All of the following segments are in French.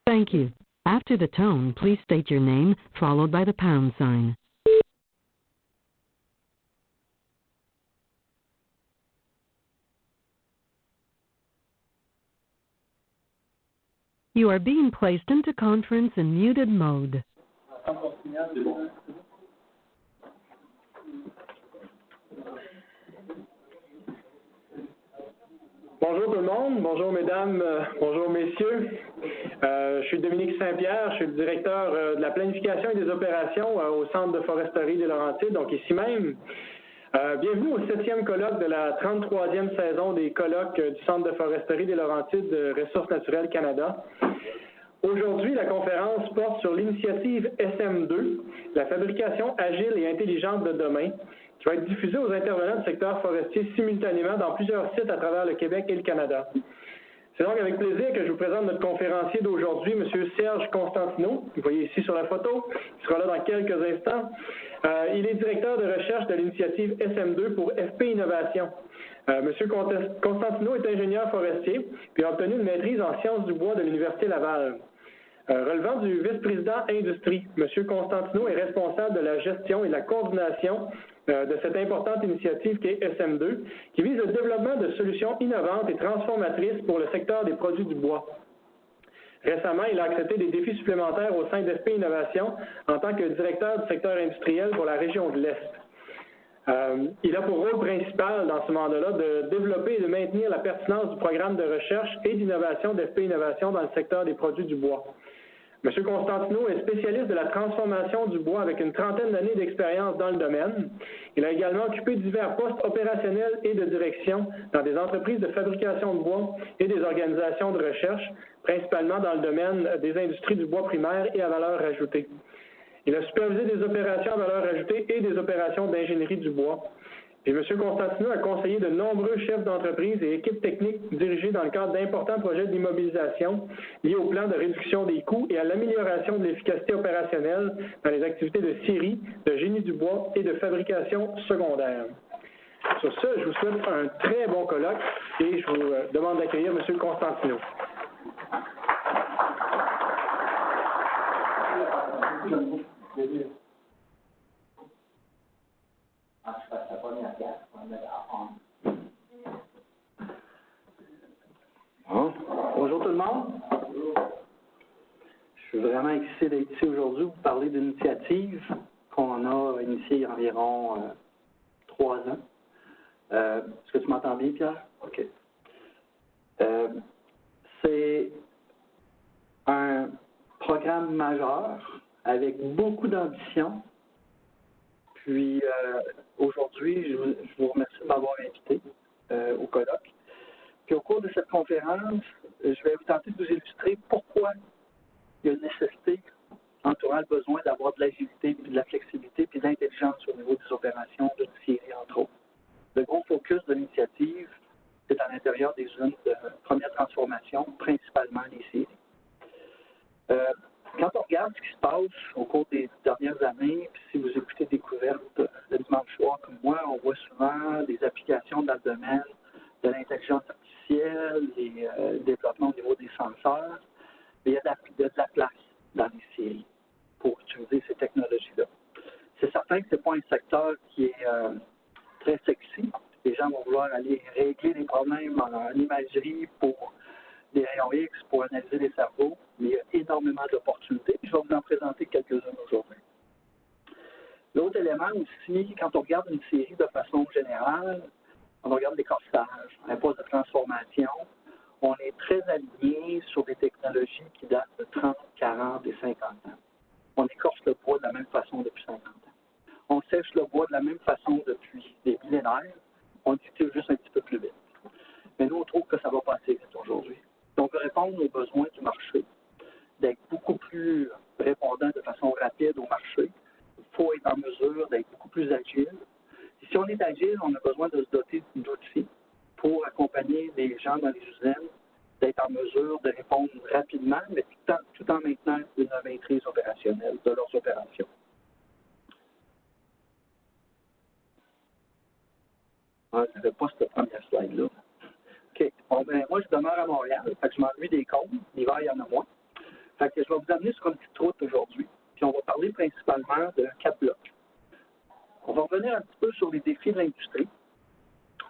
Thank you. After the tone, please state your name, followed by the pound sign. You are being placed into conference in muted mode. Bonjour tout le monde, bonjour mesdames, bonjour messieurs. Je suis Dominique Saint-Pierre, je suis le directeur de la planification et des opérations au Centre de foresterie des Laurentides, donc ici même. Bienvenue au 7e colloque de la 33e saison des colloques du Centre de foresterie des Laurentides de Ressources naturelles Canada. Aujourd'hui, la conférence porte sur l'initiative SM2, la fabrication agile et intelligente de demain, qui va être diffusée aux intervenants du secteur forestier simultanément dans plusieurs sites à travers le Québec et le Canada. C'est donc avec plaisir que je vous présente notre conférencier d'aujourd'hui, M. Serge Constantino. Vous voyez ici sur la photo, il sera là dans quelques instants. Il est directeur de recherche de l'initiative SM2 pour FP Innovation. M. Constantino est ingénieur forestier, puis a obtenu une maîtrise en sciences du bois de l'Université Laval. Relevant du vice-président Industrie, M. Constantino est responsable de la gestion et de la coordination de cette importante initiative qui est SM2, qui vise le développement de solutions innovantes et transformatrices pour le secteur des produits du bois. Récemment, il a accepté des défis supplémentaires au sein d'FP Innovation en tant que directeur du secteur industriel pour la région de l'Est. Il a pour rôle principal dans ce mandat-là de développer et de maintenir la pertinence du programme de recherche et d'innovation d'FP Innovation dans le secteur des produits du bois. M. Constantino est spécialiste de la transformation du bois avec une trentaine d'années d'expérience dans le domaine. Il a également occupé divers postes opérationnels et de direction dans des entreprises de fabrication de bois et des organisations de recherche, principalement dans le domaine des industries du bois primaire et à valeur ajoutée. Il a supervisé des opérations à valeur ajoutée et des opérations d'ingénierie du bois. Et M. Constantino a conseillé de nombreux chefs d'entreprise et équipes techniques dirigées dans le cadre d'importants projets d'immobilisation liés au plan de réduction des coûts et à l'amélioration de l'efficacité opérationnelle dans les activités de scierie, de génie du bois et de fabrication secondaire. Sur ce, je vous souhaite un très bon colloque et je vous demande d'accueillir M. Constantino. Bonjour tout le monde. Je suis vraiment excité d'être ici aujourd'hui pour parler d'une initiative qu'on a initiée il y a environ 3 ans. Est-ce que tu m'entends bien, Pierre? OK. C'est un programme majeur avec beaucoup d'ambition. Puis aujourd'hui, je vous remercie de m'avoir invité au colloque. Puis au cours de cette conférence, je vais vous tenter de vous illustrer pourquoi il y a une nécessité entourant le besoin d'avoir de l'agilité, puis de la flexibilité, puis de l'intelligence au niveau des opérations de scierie, entre autres. Le gros focus de l'initiative, c'est à l'intérieur des zones de première transformation, principalement les scieries. Quand on regarde ce qui se passe au cours des dernières années, puis si vous écoutez Découverte le dimanche soir comme moi, on voit souvent des applications dans le domaine de l'intelligence artificielle, des développements au niveau des senseurs, mais il y a de la place dans les scieries pour utiliser ces technologies-là. C'est certain que ce n'est pas un secteur qui est très sexy. Les gens vont vouloir aller régler des problèmes en imagerie pour des rayons X, pour analyser les cerveaux, mais il y a énormément d'opportunités. Je vais vous en présenter quelques-unes aujourd'hui. L'autre élément aussi, quand on regarde une scierie de façon générale, on regarde les corsages, un poste de transformation, on est très aligné sur des technologies qui datent de 30, 40 et 50 ans. On écorce le bois de la même façon depuis 50 ans. On sèche le bois de la même façon depuis des millénaires. On l'utilise juste un petit peu plus vite. Mais nous, on trouve que ça va pas assez vite aujourd'hui. Donc, répondre aux besoins du marché, d'être beaucoup plus répondant de façon rapide au marché, il faut être en mesure d'être beaucoup plus agile. Et si on est agile, on a besoin de se doter d'outils pour accompagner les gens dans les usines, d'être en mesure de répondre rapidement, mais tout en maintenant une maîtrise opérationnelle de leurs opérations. Je n'avais pas cette première slide-là. OK. Bon, ben, moi, je demeure à Montréal, fait que je m'ennuie des côtes. L'hiver, il y en a moins. Fait que je vais vous amener sur une petite route aujourd'hui. Puis on va parler principalement de 4 blocs. On va revenir un petit peu sur les défis de l'industrie.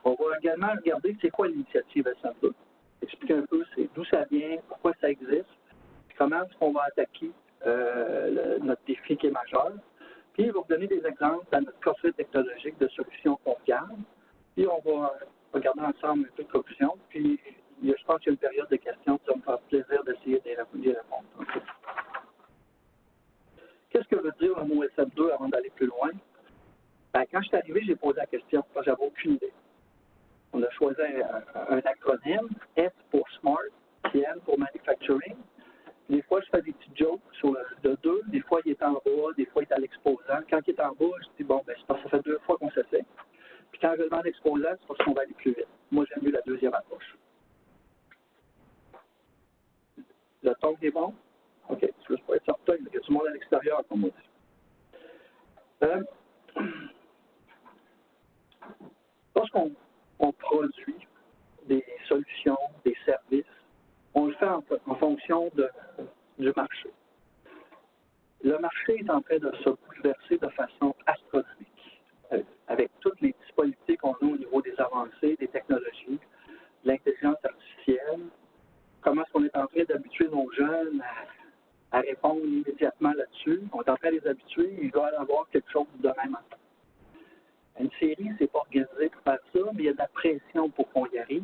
On va également regarder c'est quoi l'initiative SME, expliquer un peu d'où ça vient, pourquoi ça existe, puis comment est-ce qu'on va attaquer notre défi qui est majeur. Puis, il va vous donner des exemples dans notre coffret technologique de solutions qu'on regarde. Puis, on va regarder ensemble un peu de conclusion. Puis, je pense qu'il y a une période de questions, puis ça me fera plaisir d'essayer d'y répondre. Okay. Qu'est-ce que veut dire le mot SM2 avant d'aller plus loin? Ben, quand je suis arrivé, j'ai posé la question, parce que j'avais aucune idée. On a choisi un acronyme, S pour Smart, M pour Manufacturing. Des fois, je fais des petits jokes sur le 2. Des fois, il est en bas, des fois, il est à l'exposant. Quand il est en bas, je dis, bon, ben, c'est parce que ça fait 2 fois qu'on s'essaie. Puis quand je demande l'exposant, c'est parce qu'on va aller plus vite. Moi, j'aime mieux la deuxième approche. Le ton est bon? OK. Je ne veux pas être certain, il y a du monde à l'extérieur, comme on dit. Lorsqu'on produit des solutions, des services, on le fait en fonction du marché. Le marché est en train de se bouleverser de façon astronomique, avec toutes les disponibilités qu'on a au niveau des avancées, des technologies, de l'intelligence artificielle. Comment est-ce qu'on est en train d'habituer nos jeunes à répondre immédiatement là-dessus? On est en train de les habituer, il doit y avoir quelque chose de même. Une série, c'est pas organisé pour faire ça, mais il y a de la pression pour qu'on y arrive.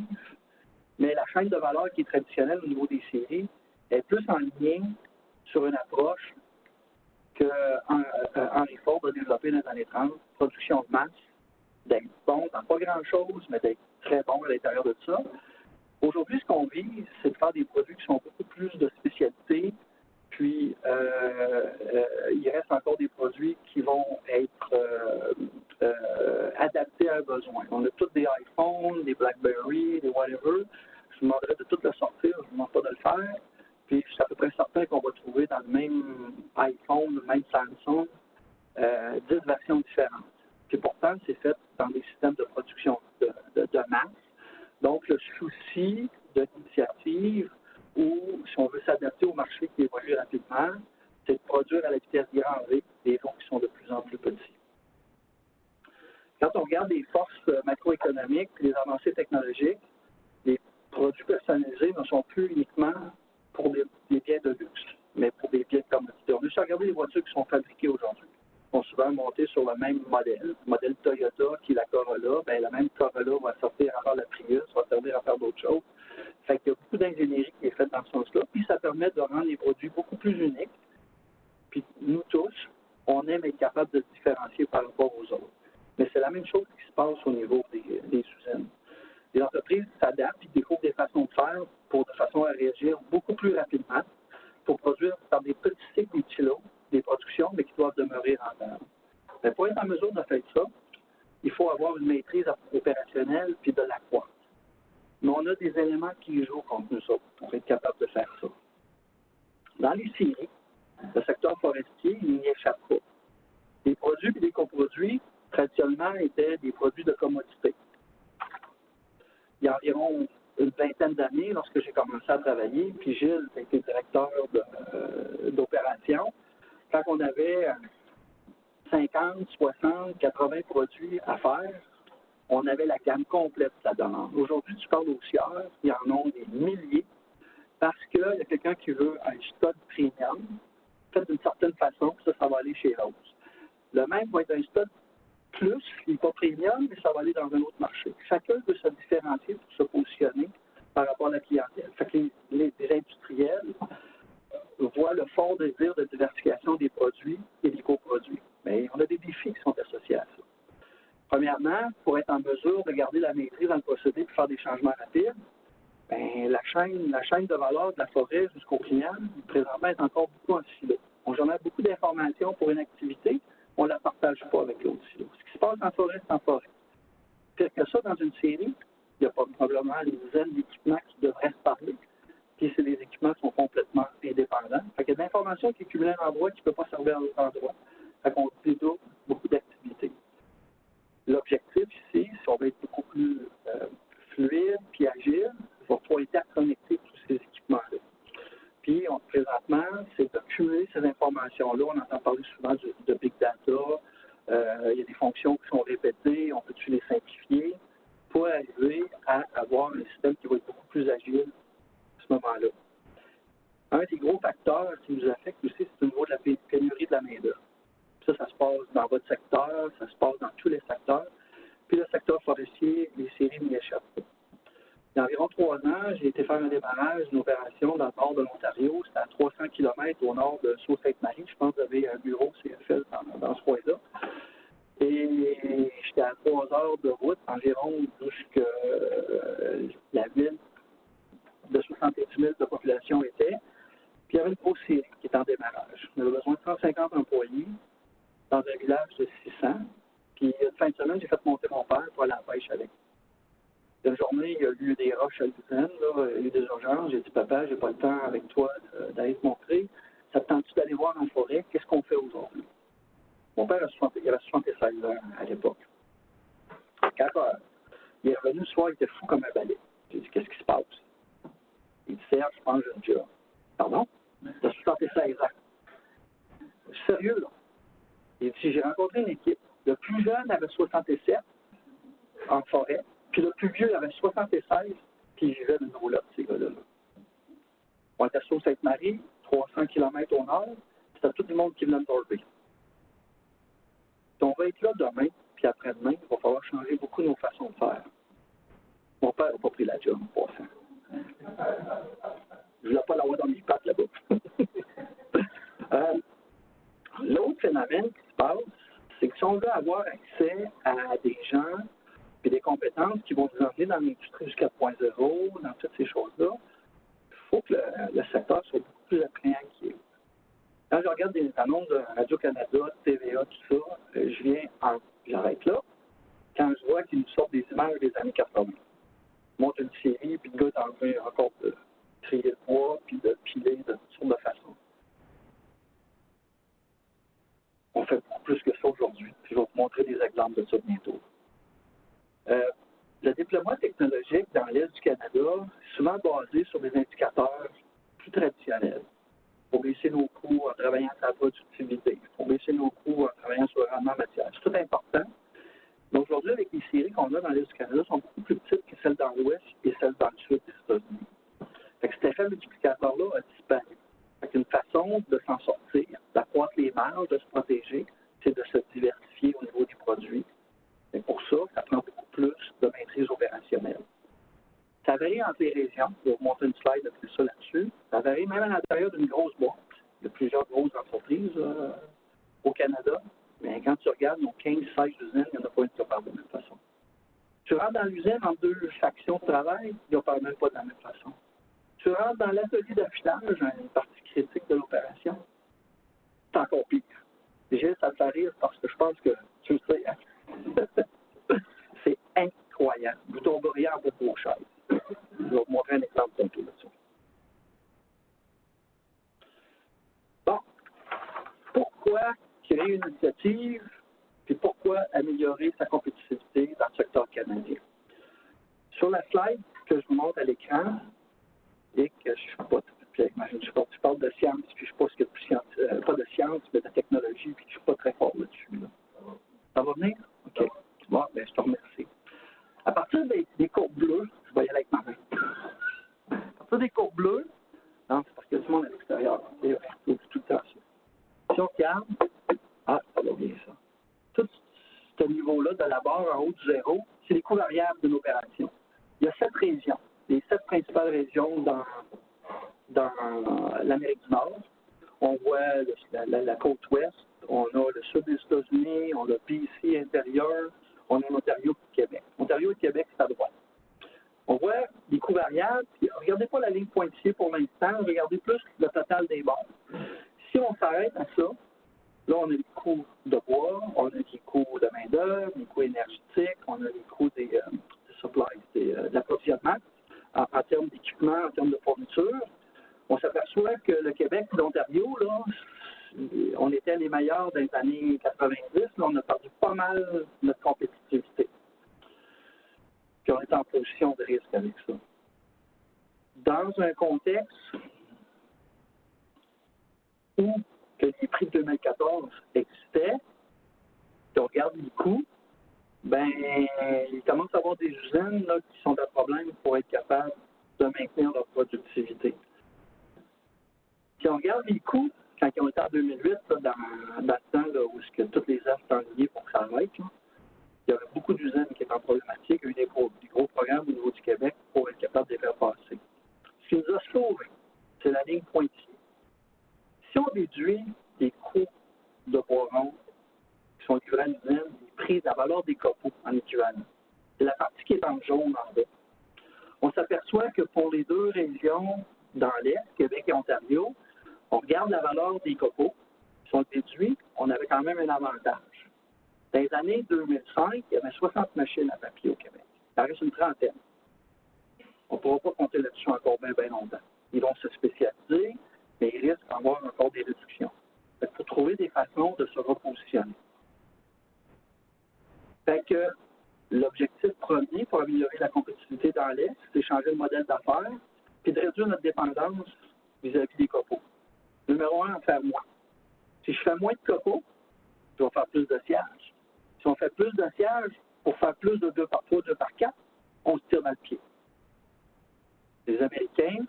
Mais la chaîne de valeur qui est traditionnelle au niveau des séries est plus en lien sur une approche que Henry Ford a développé dans les années 30, production de masse, d'être bon dans pas grand-chose, mais d'être très bon à l'intérieur de ça. Aujourd'hui, ce qu'on vise, c'est de faire des produits qui sont beaucoup plus de spécialité, puis il reste encore des produits qui vont être adaptés à un besoin. On a tous des iPhones, des BlackBerry, des whatever. Je vous demanderai de tout le sortir, je ne vous demande pas de le faire. Puis je suis à peu près certain qu'on va trouver dans le même iPhone, le même Samsung, 10 versions différentes. Puis pourtant, c'est fait dans des systèmes de production de masse. Donc, le souci de l'initiative, ou si on veut s'adapter au marché qui évolue rapidement, c'est de produire à la vitesse grand V des fonds qui sont de plus en plus petits. Quand on regarde les forces macroéconomiques et les avancées technologiques, les produits personnalisés ne sont plus uniquement pour des biens de luxe, mais pour des biens de commodité. On a juste regardé les voitures qui sont fabriquées aujourd'hui. Vont souvent monter sur le même modèle. Le modèle Toyota, qui est la Corolla, bien, la même Corolla va sortir à faire la Prius, va servir à faire d'autres choses. Fait qu'il y a beaucoup d'ingénierie qui est faite dans ce sens-là, puis ça permet de rendre les produits beaucoup plus uniques. Puis nous tous, on aime être capable de se différencier par rapport aux autres. Mais c'est la même chose qui se passe au niveau des usines. Les entreprises s'adaptent et découvrent des façons de faire de façon à réagir beaucoup plus rapidement pour produire par des petits cycles, des petits lots, des productions, mais qui doivent demeurer rentables. Mais pour être en mesure de faire ça, il faut avoir une maîtrise opérationnelle puis de l'accroître. Mais on a des éléments qui jouent contre nous autres pour être capable de faire ça. Dans les scieries, le secteur forestier, il n'y échappe pas. Les produits et les coproduits, traditionnellement, étaient des produits de commodité. Il y a environ une vingtaine d'années, lorsque j'ai commencé à travailler, puis Gilles était directeur d'opération, quand on avait 50, 60, 80 produits à faire, on avait la gamme complète de la demande. Aujourd'hui, tu parles aux sieurs, il y en a des milliers, parce qu'il y a quelqu'un qui veut un stud premium, fait d'une certaine façon, ça va aller chez Rose. Le même va être un stud plus, il n'est pas premium, mais ça va aller dans un autre marché. Chacun peut se différencier pour se positionner par rapport à la clientèle. Fait que les industriels voient le fort désir de diversification des produits et des coproduits. Mais on a des défis qui sont associés à ça. Premièrement, pour être en mesure de garder la maîtrise dans le procédé et faire des changements rapides, bien, la chaîne de valeur de la forêt jusqu'au client, présentement, est encore beaucoup en silo. On génère beaucoup d'informations pour une activité, on ne la partage pas avec l'autre silo. Ce qui se passe en forêt, c'est en forêt. Pire que ça, dans une série, il y a probablement des dizaines d'équipements qui devraient se parler, puis c'est des équipements qui sont complètement indépendants. Fait qu'il y a de l'information qui est cumulée à un endroit qui ne peut pas servir à un autre endroit. Fait qu'on dédouble beaucoup d'activités. L'objectif ici, si on veut être beaucoup plus fluide puis agile, il va pouvoir interconnecter tous ces équipements-là. Puis, présentement, c'est de cumuler ces informations-là. On entend parler souvent de Big Data. Il y a des fonctions qui sont répétées. On peut-tu les simplifier pour arriver à avoir un système qui va être beaucoup plus agile à ce moment-là. Un des gros facteurs qui nous affecte aussi, c'est au niveau de la pénurie de la main-d'œuvre. Ça se passe dans votre secteur, ça se passe dans tous les secteurs. Puis le secteur forestier, les scieries n'y échappent pas. Il y a environ 3 ans, j'ai été faire un démarrage d'une opération dans le nord de l'Ontario. C'était à 300 km au nord de Sault-Sainte-Marie. Je pense que vous avez un bureau CFL dans ce coin-là. Et j'étais à 3 heures de route environ jusqu'à la ville de 70 000 de population était. Puis il y avait une grosse scierie qui était en démarrage. On avait besoin de 150 employés dans un village de 600. Puis une fin de semaine, j'ai fait monter mon père pour aller à la pêche avec. Une journée, il y a eu des roches à l'usine, il y a eu des urgences. J'ai dit, papa, j'ai pas le temps avec toi d'aller te montrer. Ça te tente-tu d'aller voir en forêt? Qu'est-ce qu'on fait aujourd'hui? Mon père il avait 76 ans à l'époque. Quand il est revenu le soir, il était fou comme un balai. J'ai dit, qu'est-ce qui se passe? Il dit, Serge, je pense que j'ai un job. Pardon? Tu as 76 ans. Je suis sérieux, là. Il dit, j'ai rencontré une équipe. Le plus jeune avait 67 en forêt, puis le plus vieux avait 76, puis il vivait d'une roulotte, ces gars-là. On était à Sault-Sainte-Marie, 300 km au nord, c'était tout le monde qui venait de Dorby. On va être là demain, puis après-demain, il va falloir changer beaucoup nos façons de faire. Mon père n'a pas pris la job en passant. Je ne voulais pas l'avoir dans mes pattes là-bas. L'autre phénomène qui se passe, c'est que si on veut avoir accès à des gens et des compétences qui vont nous emmener dans l'industrie du 4.0, dans toutes ces choses-là, il faut que le secteur soit beaucoup plus attrayant qu'il est. Quand je regarde des annonces de Radio-Canada, TVA, tout ça, j'arrête là. Quand je vois qu'ils nous sortent des images des années 80, ils montent une série, puis le gars est en train encore de trier le bois, puis de piler de toutes sortes de façons. On fait beaucoup plus que ça aujourd'hui. Puis je vais vous montrer des exemples de ça bientôt. Le déploiement technologique dans l'Est du Canada est souvent basé sur des indicateurs plus traditionnels. Il faut baisser nos coûts en travaillant sur la productivité. Il faut baisser nos coûts en travaillant sur le rendement matière. C'est tout important. Mais aujourd'hui, avec les séries qu'on a dans l'Est du Canada, sont beaucoup plus petites que celles dans l'Ouest et celles dans le Sud des États-Unis. Cet effet multiplicateur-là a disparu. Une façon de s'en sortir, d'accroître les marges, de se protéger, c'est de se diversifier au niveau des produits. Et pour ça, ça prend beaucoup plus de maîtrise opérationnelle. Ça varie entre les régions. Je vais vous montrer une slide de ça là-dessus. Ça varie même à l'intérieur d'une grosse boîte. Il y a plusieurs grosses entreprises au Canada. Mais quand tu regardes nos 15-16 usines, il n'y en a pas une qui parle de la même façon. Tu rentres dans l'usine en 2 factions de travail, ils ne parlent même pas de la même façon. Tu rentres dans l'atelier d'affichage, une partie critique de l'opération, c'est encore pire. Gilles, ça te fait rire parce que je pense que tu le sais. Hein? C'est incroyable. Vous tomberiez en bas de vos chaises. Je vais vous montrer un exemple tantôt là-dessus. Bon. Pourquoi créer une initiative et pourquoi améliorer sa compétitivité dans le secteur canadien? Sur la slide que je vous montre à l'écran, et que je ne suis pas, je parle de science, puis je ne sais pas ce que pas de science, mais de technologie, puis je ne suis pas très fort là-dessus. Là. Ça va venir? OK. Bon, ben, je te remercie. À partir des courbes bleues, je vais y aller avec ma main. À partir des courbes bleues, non, c'est parce qu'il y a du monde à l'extérieur. C'est vrai, tout le temps ça. Si on regarde, ça va bien ça. Tout ce niveau-là, de la barre en haut du zéro, c'est les coûts variables d'une opération. Il y a 7 régions. Les 7 principales régions dans l'Amérique du Nord. On voit la côte ouest, on a le sud des États-Unis, on a BC intérieur, on a l'Ontario et le Québec. Ontario et Québec, c'est à droite. On voit les coûts variables. Regardez pas la ligne pointillée pour l'instant, regardez plus le total des barres. Si on s'arrête à ça, là, on a les coûts de bois, on a les coûts de main-d'œuvre, les coûts énergétiques, on a les coûts des supplies, de l'approvisionnement. En termes d'équipement, en termes de fourniture, on s'aperçoit que le Québec et l'Ontario, là, on était les meilleurs dans les années 90, là, on a perdu pas mal notre compétitivité. Puis on est en position de risque avec ça. Dans un contexte ou que les prix de 2014 existaient, si on regarde les coûts, ben, il commence à avoir des usines là, qui sont à problème pour être capables de maintenir leur productivité. Si on regarde les coûts, quand ils ont été en 2008, là, dans le temps là, où que toutes les offres sont liées pour que ça arrête, là, il y avait beaucoup d'usines qui étaient en problématique. Il y a eu des gros programmes au niveau du Québec pour être capable de les faire passer. Ce qui nous a sauvé, c'est la ligne pointillée. Si on déduit les coûts de bois rond qui sont livrés à l'usine, les prix de la valeur des copeaux en équivalent, c'est la partie qui est en jaune en bas. On s'aperçoit que pour les deux régions dans l'Est, Québec et Ontario, on regarde la valeur des copeaux, qui sont déduits, on avait quand même un avantage. Dans les années 2005, il y avait 60 machines à papier au Québec. Ça reste une trentaine. On ne pourra pas compter là-dessus encore bien longtemps. Ils vont se spécialiser, mais ils risquent d'avoir encore des réductions. Il faut trouver des façons de se repositionner. Fait que l'objectif premier pour améliorer la compétitivité dans l'Est, c'est changer le modèle d'affaires puis de réduire notre dépendance vis-à-vis des copeaux. Numéro 1, en faire moins. Si je fais moins de copeaux, je vais faire plus de sièges. Si on fait plus de sièges, pour faire plus de 2 par 3, 2 par 4, on se tire dans le pied. Les Américains,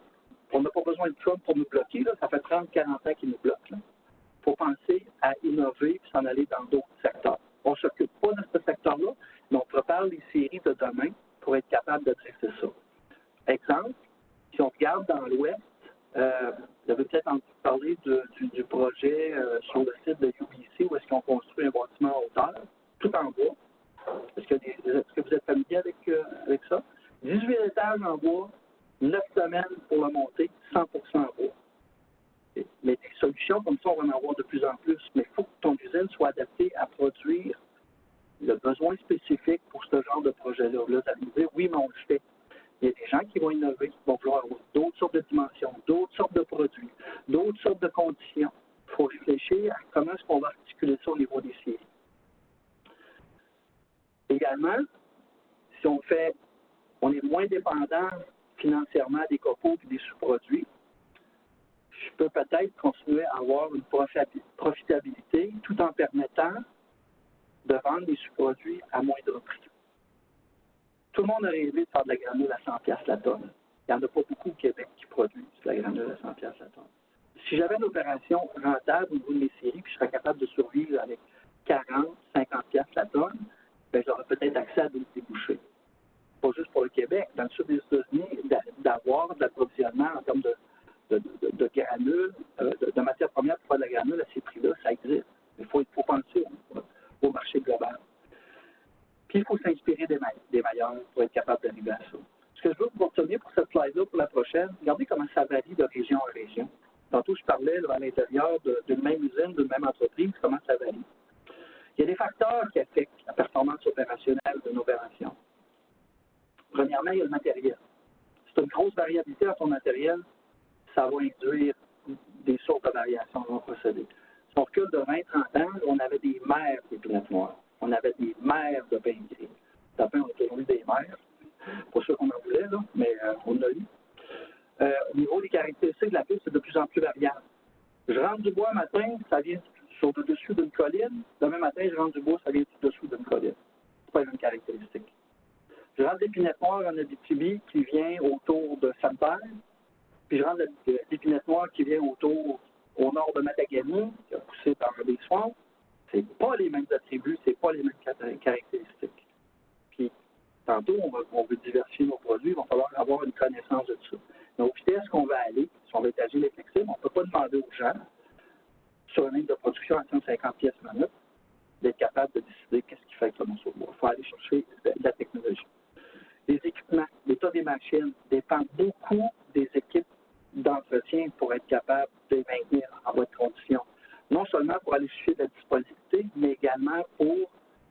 on n'a pas besoin de Trump pour nous bloquer, là, ça fait 30-40 ans qu'ils nous bloquent. Il faut penser à innover et s'en aller dans d'autres secteurs. On ne s'occupe pas de ce secteur-là, mais on prépare les séries de demain pour être capable de dresser ça. Exemple, si on regarde dans l'Ouest, vous avez peut-être entendu parler du projet sur le site de UBC où est-ce qu'on construit un bâtiment en hauteur, tout en bois. Est-ce que vous êtes familier avec ça? 18 étages en bois, 9 semaines pour le monter, 100% en bois. Mais des solutions comme ça, on va en avoir de plus en plus. Mais il faut que ton usine soit adaptée à produire le besoin spécifique pour ce genre de projet-là. Là, ça veut dire, oui, mais on le fait. Il y a des gens qui vont innover, qui vont vouloir avoir d'autres sortes de dimensions, d'autres sortes de produits, d'autres sortes de conditions. Il faut réfléchir à comment est-ce qu'on va articuler ça au niveau des séries. Également, si on est moins dépendant financièrement des copeaux et des sous-produits, je peux peut-être continuer à avoir une profitabilité tout en permettant de vendre des sous-produits à moindre prix. Tout le monde a rêvé de faire de la granule à 100$ la tonne. Il n'y en a pas beaucoup au Québec qui produisent de la granule à 100$ la tonne. Si j'avais une opération rentable au niveau de mes séries, puis je serais capable de survivre avec 40, 50$ la tonne, bien, j'aurais peut-être accès à d'autres débouchés. Pas juste pour le Québec. Dans le sud des États-Unis, d'avoir de l'approvisionnement en termes de granules, de matières premières pour faire de la granule à ces prix-là, ça existe. Il faut penser au marché global. Puis il faut s'inspirer des meilleurs pour être capable d'arriver à ça. Ce que je veux vous retenir pour cette slide-là, pour la prochaine, regardez comment ça varie de région en région. Tantôt, je parlais là, à l'intérieur d'une même usine, d'une même entreprise, comment ça varie. Il y a des facteurs qui affectent la performance opérationnelle d'une opération. Premièrement, il y a le matériel. Si tu as une grosse variabilité dans ton matériel, ça va induire des sources de variation dans le procédé. Si on recule de 20-30 ans, on avait des mers d'épinettes noires. On avait des mers de pain gris. Certains ont toujours eu des mers. Pas sûr qu'on en voulait, là, mais on en a eu. Au niveau des caractéristiques de la piste, c'est de plus en plus variable. Je rentre du bois un matin, ça vient sur le dessus d'une colline. Demain matin, je rentre du bois, ça vient du dessous d'une colline. C'est pas une caractéristique. Je rentre l'épinette noire en Abitibi qui vient autour de Sainte-Terre. Puis je rentre l'épinette noire qui vient au nord de Matagami, qui a poussé par des swamps. C'est pas les mêmes attributs, c'est pas les mêmes caractéristiques. Puis, tantôt, on veut diversifier nos produits, il va falloir avoir une connaissance de tout ça. Mais aux vitesses qu'on va aller, si on veut être agile et flexible, on ne peut pas demander aux gens, sur une ligne de production à 150 pièces minute, d'être capable de décider qu'est-ce qui fait avec le morceau de bois. Il faut aller chercher de la technologie. Les équipements, l'état des machines dépend beaucoup des équipes d'entretien pour être capable de les maintenir en bonne condition. Non seulement pour aller chercher de la disponibilité, mais également pour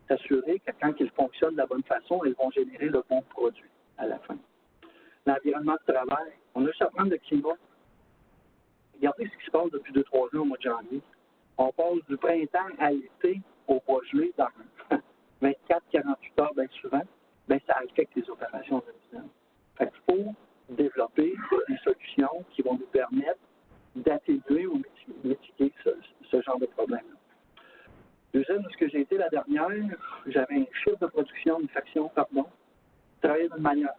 s'assurer que quand ils fonctionnent de la bonne façon, ils vont générer le bon produit à la fin. L'environnement de travail, on a juste à prendre le climat. Regardez ce qui se passe depuis 2-3 ans au mois de janvier. On passe du printemps à l'été au mois de juillet dans 24-48 heures bien souvent. Bien, ça affecte les opérations de l'usine. Fait qu'il faut développer des solutions qui vont nous permettre d'atténuer ou mitiguer ce genre de problème-là. L'usine où j'ai été la dernière, j'avais un chiffre de production, une fraction, pardon, qui travaillait d'une manière.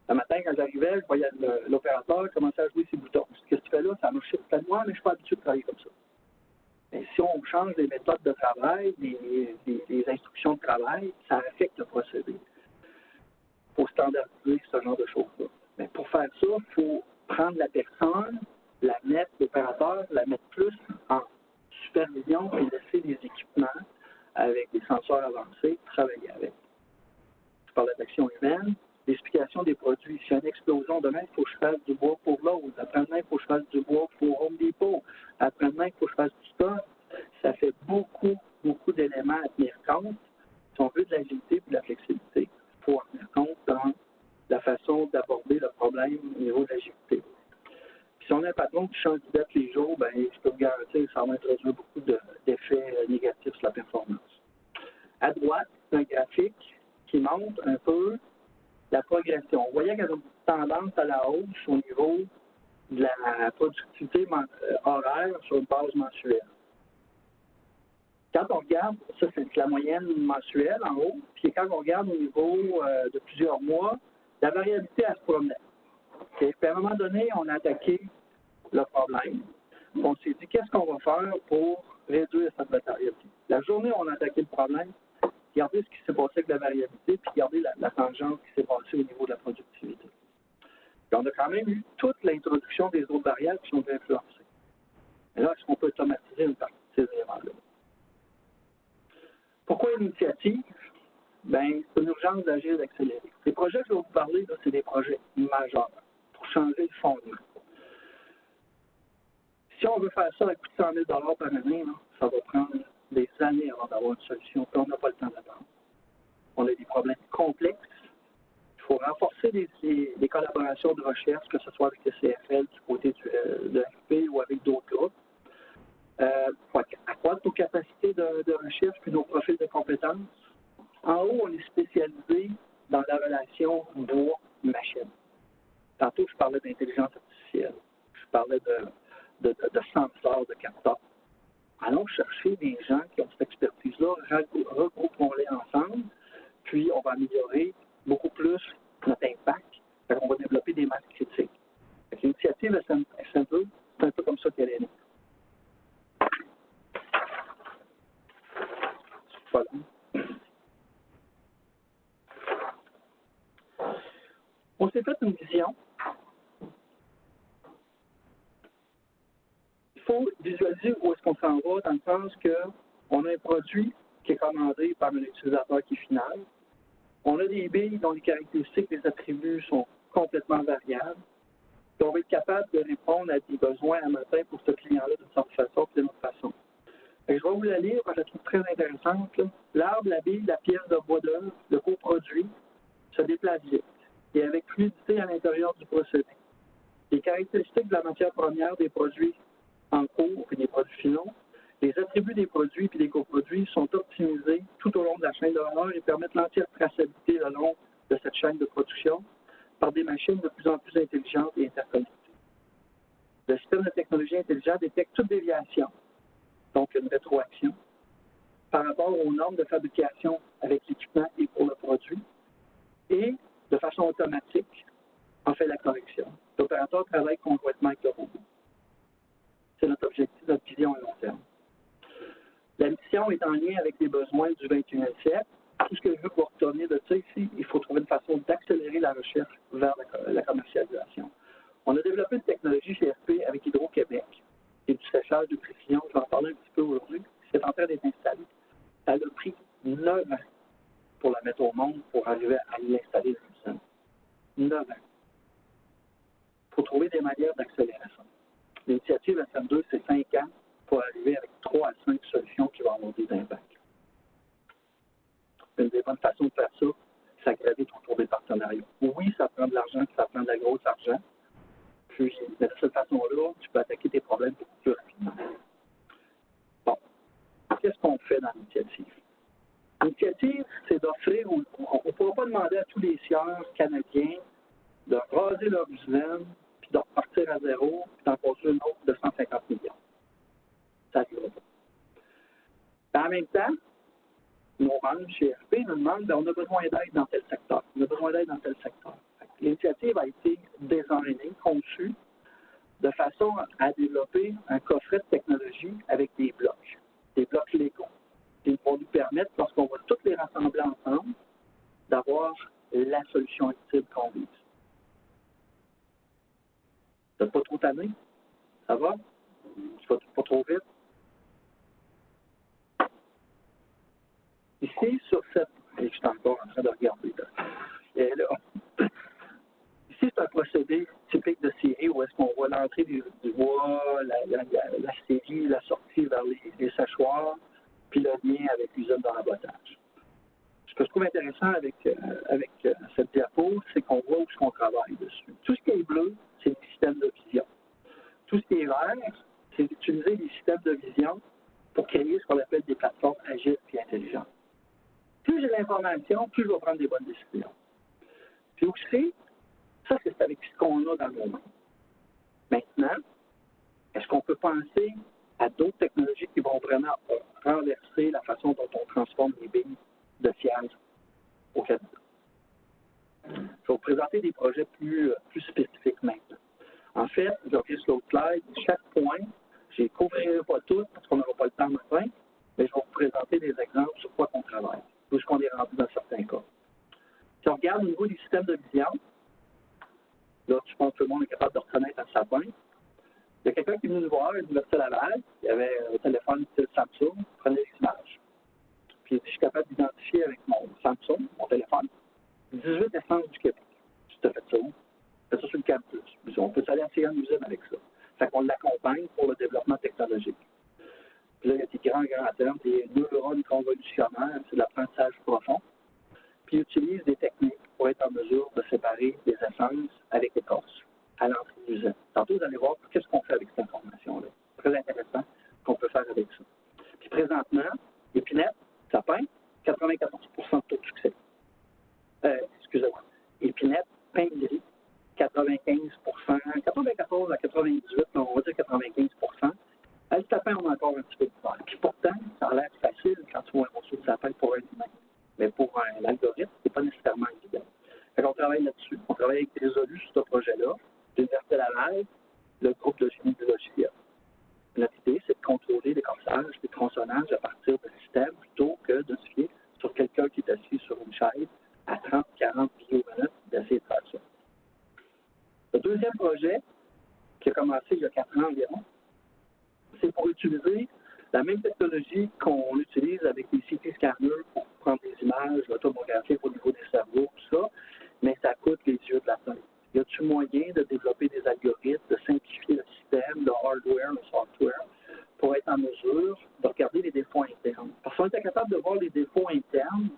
Le matin, quand j'arrivais, je voyais l'opérateur commencer à jouer ses boutons. Qu'est-ce que tu fais là? Ça marche tout à moi, mais je ne suis pas habitué de travailler comme ça. Mais si on change les méthodes de travail, les instructions de travail, ça affecte le procédé. Il faut standardiser ce genre de choses-là. Mais pour faire ça, il faut prendre la personne, la mettre, l'opérateur, la mettre plus en supervision et laisser les équipements avec des senseurs avancés travailler avec. Je parlais d'action humaine, l'explication des produits. Si y a une explosion demain, il faut que je fasse du bois pour l'autre. Après-demain, il faut que je fasse du bois pour Home Depot. Après-demain, il faut que je fasse du stock. Ça fait beaucoup d'éléments à tenir compte. Si on veut de l'agilité et de la flexibilité, il faut en tenir compte dans la façon d'aborder le problème au niveau de l'agilité. Puis si on a un patron qui change d'idée tous les jours, bien, je peux vous garantir que ça va introduire beaucoup d'effets négatifs sur la performance. À droite, c'est un graphique qui montre un peu la progression. Vous voyez qu'il y a une tendance à la hausse au niveau de la productivité horaire sur une base mensuelle. Quand on regarde, ça c'est la moyenne mensuelle en haut, puis quand on regarde au niveau de plusieurs mois, la variabilité elle se promenait. Okay? Puis à un moment donné, on a attaqué le problème. On s'est dit, qu'est-ce qu'on va faire pour réduire cette variabilité? La journée où on a attaqué le problème, regardez ce qui s'est passé avec la variabilité, puis regardez la tangente qui s'est passée au niveau de la productivité. Puis on a quand même eu toute l'introduction des autres variables qui sont influencées. Et là, est-ce qu'on peut automatiser une partie de ces éléments-là? Pourquoi une initiative? Bien, c'est une urgence d'agir et d'accélérer. Les projets que je vais vous parler, là, c'est des projets majeurs pour changer le fondement. Si on veut faire ça à coût de 100 000 par année, là, ça va prendre des années avant d'avoir une solution, puis on n'a pas le temps d'attendre. On a des problèmes complexes. Il faut renforcer les collaborations de recherche, que ce soit avec le CFL du côté de l'AFP ou avec d'autres groupes. Faut accroître nos capacités de recherche puis nos profils de compétences. En haut, on est spécialisé dans la relation bois-machine. Tantôt, je parlais d'intelligence artificielle. Je parlais de senseurs, de capteurs. Allons chercher des gens qui ont cette expertise-là, regroupons-les ensemble, puis on va améliorer beaucoup plus notre impact. On va développer des masses critiques. L'initiative SM2, c'est un peu comme ça qu'elle est née. Voilà. On s'est fait une vision. Il faut visualiser où est-ce qu'on s'en va, dans le sens qu'on a un produit qui est commandé par un utilisateur qui est final. On a des billes dont les caractéristiques, les attributs sont complètement variables. Puis on va être capable de répondre à des besoins à matin pour ce client-là d'une certaine façon et d'une autre façon. Et je vais vous la lire, je la trouve très intéressante. L'arbre, la bille, la pièce de bois d'œuvre, le coproduit se déplace vite et avec fluidité à l'intérieur du procédé. Les caractéristiques de la matière première des produits en cours et des produits finaux, les attributs des produits et des coproduits sont optimisés tout au long de la chaîne de valeur et permettent l'entière traçabilité le long de cette chaîne de production par des machines de plus en plus intelligentes et interconnectées. Le système de technologie intelligente détecte toute déviation, donc une rétroaction, par rapport aux normes de fabrication avec l'équipement et pour le produit, et de façon automatique, en fait la correction. L'opérateur travaille conjointement avec le robot. C'est notre objectif, notre vision à long terme. La mission est en lien avec les besoins du 21e siècle. Tout ce que je veux pour retenir de ça ici, il faut trouver une façon d'accélérer la recherche vers la commercialisation. On a développé une technologie CFP avec Hydro-Québec, qui est du séchage de précision. Je vais en parler un petit peu aujourd'hui. C'est en train d'être installé. Ça a pris 9 ans pour la mettre au monde, pour arriver à l'installer dans l'usine. 9 ans. Il faut trouver des manières d'accélérer ça. L'initiative SM2, c'est 5 ans pour arriver avec 3 à 5 solutions qui vont avoir des impacts. Une des bonnes façons de faire ça, c'est graviter autour des partenariats. Oui, ça prend de l'argent, ça prend de la grosse argent. Puis, de cette façon-là, tu peux attaquer tes problèmes beaucoup plus rapidement. Bon. Qu'est-ce qu'on fait dans l'initiative? L'initiative, c'est d'offrir, on ne pourra pas demander à tous les sieurs canadiens de raser leur usine, puis de repartir à zéro, puis d'en construire même temps, nos membres chez RP nous demandent on a besoin d'aide dans tel secteur. On a besoin d'aide dans tel secteur. L'initiative a été designée, conçue, de façon à développer un coffret de technologie avec des blocs légaux, qui vont nous permettre, lorsqu'on va tous les rassembler ensemble, d'avoir la solution utile qu'on vise. Vous n'êtes pas trop tanné? Ça va? Je ne vais pas trop vite? Ici, sur cette... Et je suis encore en train de regarder. Là. Et là, ici, c'est un procédé typique de série où est-ce qu'on voit l'entrée du bois, la série, la sortie vers les séchoirs, puis le lien avec l'usine de rabotage. Ce que je trouve intéressant avec cette diapo, c'est qu'on voit où on travaille dessus. Tout ce qui est bleu, c'est le système de vision. Tout ce qui est vert, c'est d'utiliser les systèmes de vision pour créer ce qu'on appelle des plateformes agiles et intelligentes. Plus j'ai l'information, plus je vais prendre des bonnes décisions. Puis aussi, ça, c'est avec ce qu'on a dans le moment. Maintenant, est-ce qu'on peut penser à d'autres technologies qui vont vraiment renverser la façon dont on transforme les billes de siège au Canada? Je vais vous présenter des projets plus spécifiques maintenant. En fait, je reviens sur l'autre slide. Chaque point, je ne les couvrirai pas tous parce qu'on n'aura pas le temps matin, mais je vais vous présenter des exemples sur quoi on travaille, où est-ce qu'on est rendu dans certains cas. Si on regarde au niveau du système de vision, là, je pense que tout le monde est capable de reconnaître un sapin. Il y a quelqu'un qui est venu nous voir à l'Université Laval, il avait un téléphone style Samsung, il prenait des images. Puis je suis capable d'identifier avec mon Samsung, mon téléphone, 18 essences du Québec. Je te fais ça où? Je fais ça sur le campus. On peut aller assez en usine avec ça. Fait qu'on l'accompagne pour le développement technologique. Puis là, il y a des grands termes, des neurones convolutionnaires, c'est de l'apprentissage profond. Puis ils utilisent des techniques pour être en mesure de séparer des essences avec l'écorce à l'entrée de l'usine. Tantôt, vous allez voir qu'est-ce qu'on fait avec cette information-là. Très intéressant ce qu'on peut faire avec ça. Puis présentement, épinette, sapin, 94% de taux de succès. Excusez-moi. Épinette, pain de gris, 95%, 94 à 98, on va dire 95%. Le sapin, on a encore un petit peu de faire. Puis pourtant, ça a l'air facile quand tu vois un morceau de sapin pour un humain. Mais pour un algorithme, ce n'est pas nécessairement évident. Fait qu'on travaille là-dessus. On travaille avec Résolu sur ce projet-là, l'Université Laval, le groupe de génie du logiciel. Notre idée, c'est de contrôler l'écorçage, les tronçonnages à partir de systèmes plutôt que de se fier sur quelqu'un qui est assis sur une chaise à 30-40 vidéo-minutes d'essayer de faire ça. Le deuxième projet, qui a commencé il y a 4 ans environ, c'est pour utiliser la même technologie qu'on utilise avec les CT scanners pour prendre des images, l'automographique au niveau des cerveaux, tout ça, mais ça coûte les yeux de la tête. Y a-t-il moyen de développer des algorithmes, de simplifier le système, le hardware, le software, pour être en mesure de regarder les défauts internes? Parce qu'on était capable de voir les défauts internes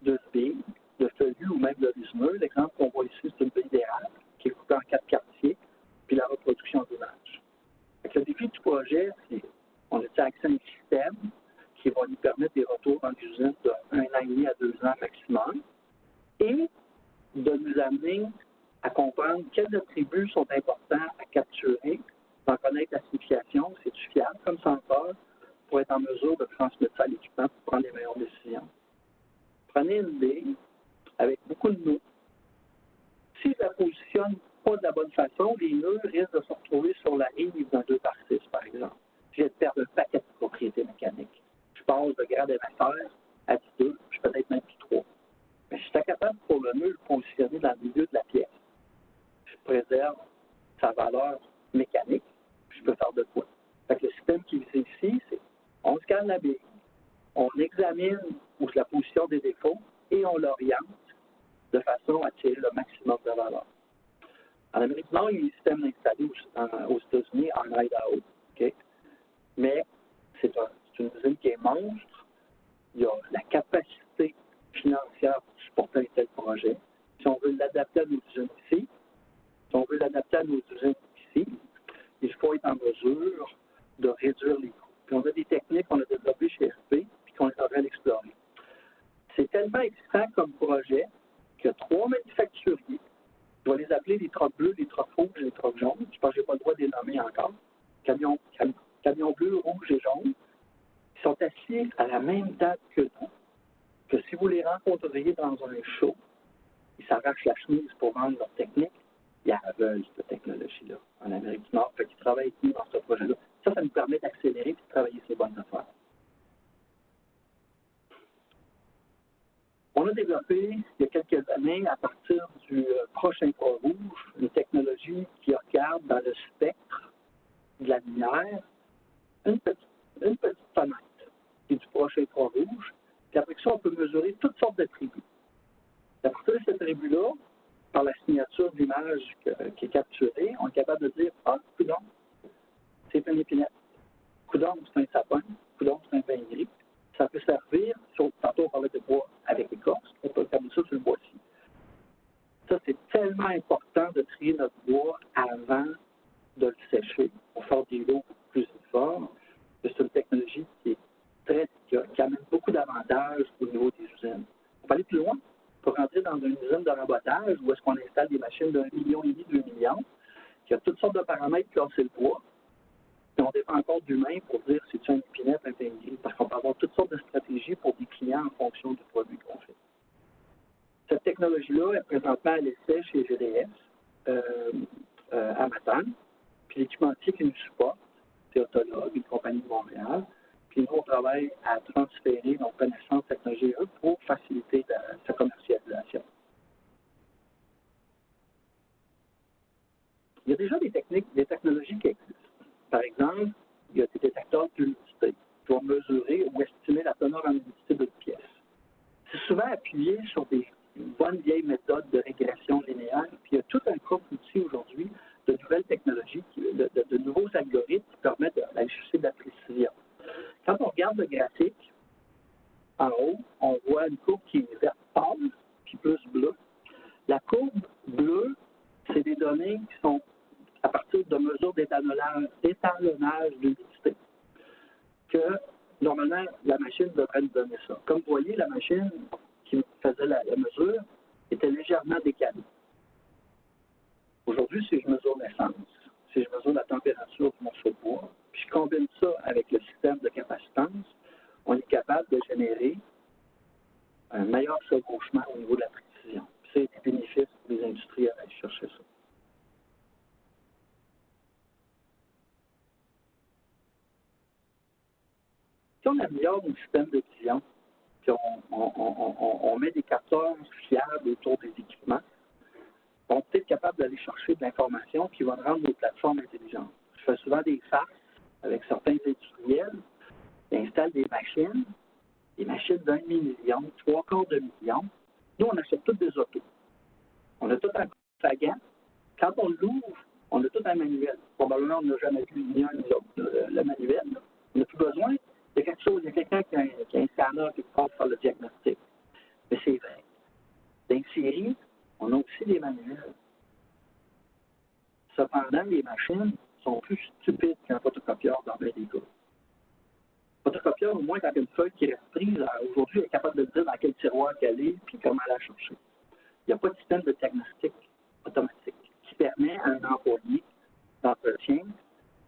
de billes, de feuillus ou même de lismeux. L'exemple qu'on voit ici, c'est une bille d'érable qui est coupée en 4 quartiers, puis la reproduction d'image. Le défi du projet, c'est qu'on a accès à un système qui va nous permettre des retours dans l'usine de 1 an et demi à 2 ans maximum et de nous amener à comprendre quels attributs sont importants à capturer, d'en connaître la signification, c'est-tu fiable comme senseur, pour être en mesure de transmettre ça à l'équipement pour prendre les meilleures décisions. Prenez une bille avec beaucoup de nœuds. Si je la positionne pas de la bonne façon, les nœuds risquent de se retrouver sur la rive d'un 2/6, par exemple. Je vais perdre un paquet de propriétés mécaniques. Je passe de grade émetteur à 2, je peux peut-être même plus 3. Mais je suis capable pour le nœud le positionner dans le milieu de la pièce. Je préserve sa valeur mécanique, puis je peux faire de quoi. Fait que le système qui est ici, c'est on scanne la bille, on examine où est la position des défauts et on l'oriente de façon à tirer le maximum de valeur. En Amérique du Nord, il y a des systèmes installés aux États-Unis, en Idaho. Okay? Mais c'est une usine qui est monstre. Il y a la capacité financière pour supporter un tel projet. Si on veut l'adapter à nos usines ici, il faut être en mesure de réduire les coûts. Puis on a des techniques qu'on a développées chez RP puis qu'on est en train d'explorer. C'est tellement excitant comme projet qu'il y a 3 manufacturiers. Je vais les appeler les trocs bleus, les trocs rouges et les trocs jaunes. Je pense que je n'ai pas le droit de les nommer encore. Camions bleus, rouges et jaunes. qui sont assis à la même table que nous, que si vous les rencontriez dans un show, ils s'arrachent la chemise pour vendre leur technique, ils veulent cette technologie-là en Amérique du Nord, fait qu'ils travaillent avec nous dans ce projet-là. Ça nous permet d'accélérer et de travailler ces bonnes affaires. On a développé, il y a quelques années, à partir du proche infrarouge, une technologie qui regarde dans le spectre de la lumière une petite fenêtre qui est du proche infrarouge, puis après ça, on peut mesurer toutes sortes d'attributs. À partir de cet attribut-là, par la signature d'image qui est capturée, on est capable de dire « Ah, coudonc, c'est une épinette. Coudonc, c'est un sapin. Coudonc, c'est un pain gris. » Ça peut servir, tantôt on parlait de bois avec écorce, on peut faire ça sur le bois-ci. Ça, c'est tellement important de trier notre bois avant de le sécher pour faire des lots plus uniformes. C'est une technologie qui amène beaucoup d'avantages au niveau des usines. On peut aller plus loin. On peut rentrer dans une usine de rabotage où est-ce qu'on installe des machines d'1,5 million, 2 millions, qui a toutes sortes de paramètres pour casser le bois. Et on dépend encore d'humain pour dire si c'est une épinette, un pain gris, parce qu'on peut avoir toutes sortes de stratégies pour des clients en fonction du produit qu'on fait. Cette technologie-là est présentement à l'essai chez GDS à Matane. Puis l'équipementier qui nous supporte, c'est Autolog, une compagnie de Montréal. Puis nous, on travaille à transférer nos connaissances technologiques pour faciliter sa commercialisation. Il y a déjà des technologies qui existent. Par exemple, il y a des détecteurs d'humidité qui vont mesurer ou estimer la teneur en humidité d'une pièce. C'est souvent appuyé sur des bonnes vieilles méthodes de régression linéaire, puis il y a tout un couple d'outils aujourd'hui de nouvelles technologies, de nouveaux algorithmes qui permettent d'aller chercher de la précision. Quand on regarde le graphique, en haut, on voit une courbe qui est verte pâle, puis plus bleue. La courbe bleue, c'est des données qui sont à partir de mesures d'étalonnage d'humidité, que normalement, la machine devrait nous donner ça. Comme vous voyez, la machine qui faisait la mesure était légèrement décalée. Aujourd'hui, si je mesure l'essence, si je mesure la température de mon morceau de bois, puis je combine ça avec le système de capacitance, on est capable de générer un meilleur chevauchement au niveau de la précision. Puis c'est des bénéfices pour les industriels à aller chercher ça. Si on améliore nos systèmes de vision, puis on met des capteurs fiables autour des équipements, on peut être capable d'aller chercher de l'information qui va rendre nos plateformes intelligentes. Je fais souvent des farces avec certains industriels qui installent des machines d'1 million, 3/4 de million. Nous, on achète toutes des autos. On a tout un fagan. Quand on l'ouvre, on a tout un manuel. Probablement, on n'a jamais vu ni un ni l'autre, le manuel. Là. On n'a plus besoin. Il y a quelque chose, il y a quelqu'un qui a un scanner qui peut faire le diagnostic. Mais c'est vrai. Dans une série, on a aussi des manuels. Cependant, les machines sont plus stupides qu'un photocopieur dans bien des cas. Le photocopieur, au moins, quand il y a une feuille qui reste prise, aujourd'hui, il est capable de dire dans quel tiroir qu'elle est et comment la chercher. Il n'y a pas de système de diagnostic automatique qui permet à un employé d'entretien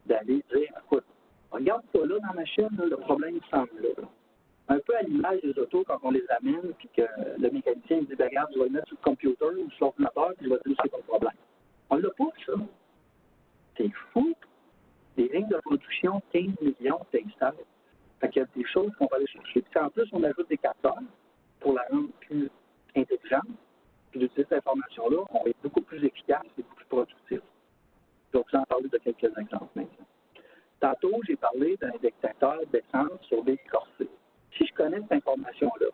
d'aller dire, écoute, regarde pas là dans la machine, là, le problème semble là. Un peu à l'image des autos quand on les amène, puis que le mécanicien dit, ben, regarde, je vais le mettre sur le computer ou sur l'ordinateur, puis je vais dire c'est pas le problème. On l'a pas, ça. C'est fou. Des lignes de production, 15 millions d'installs. Fait qu'il y a des choses qu'on va aller chercher. Puis en plus, on ajoute des capteurs pour la rendre plus intelligente. Puis d'utiliser cette information-là, on va être beaucoup plus efficace et beaucoup plus productif. Donc, vous en parler de quelques exemples maintenant. Tantôt, j'ai parlé d'un détecteur d'essence sur des corsets. Si je connais cette information-là,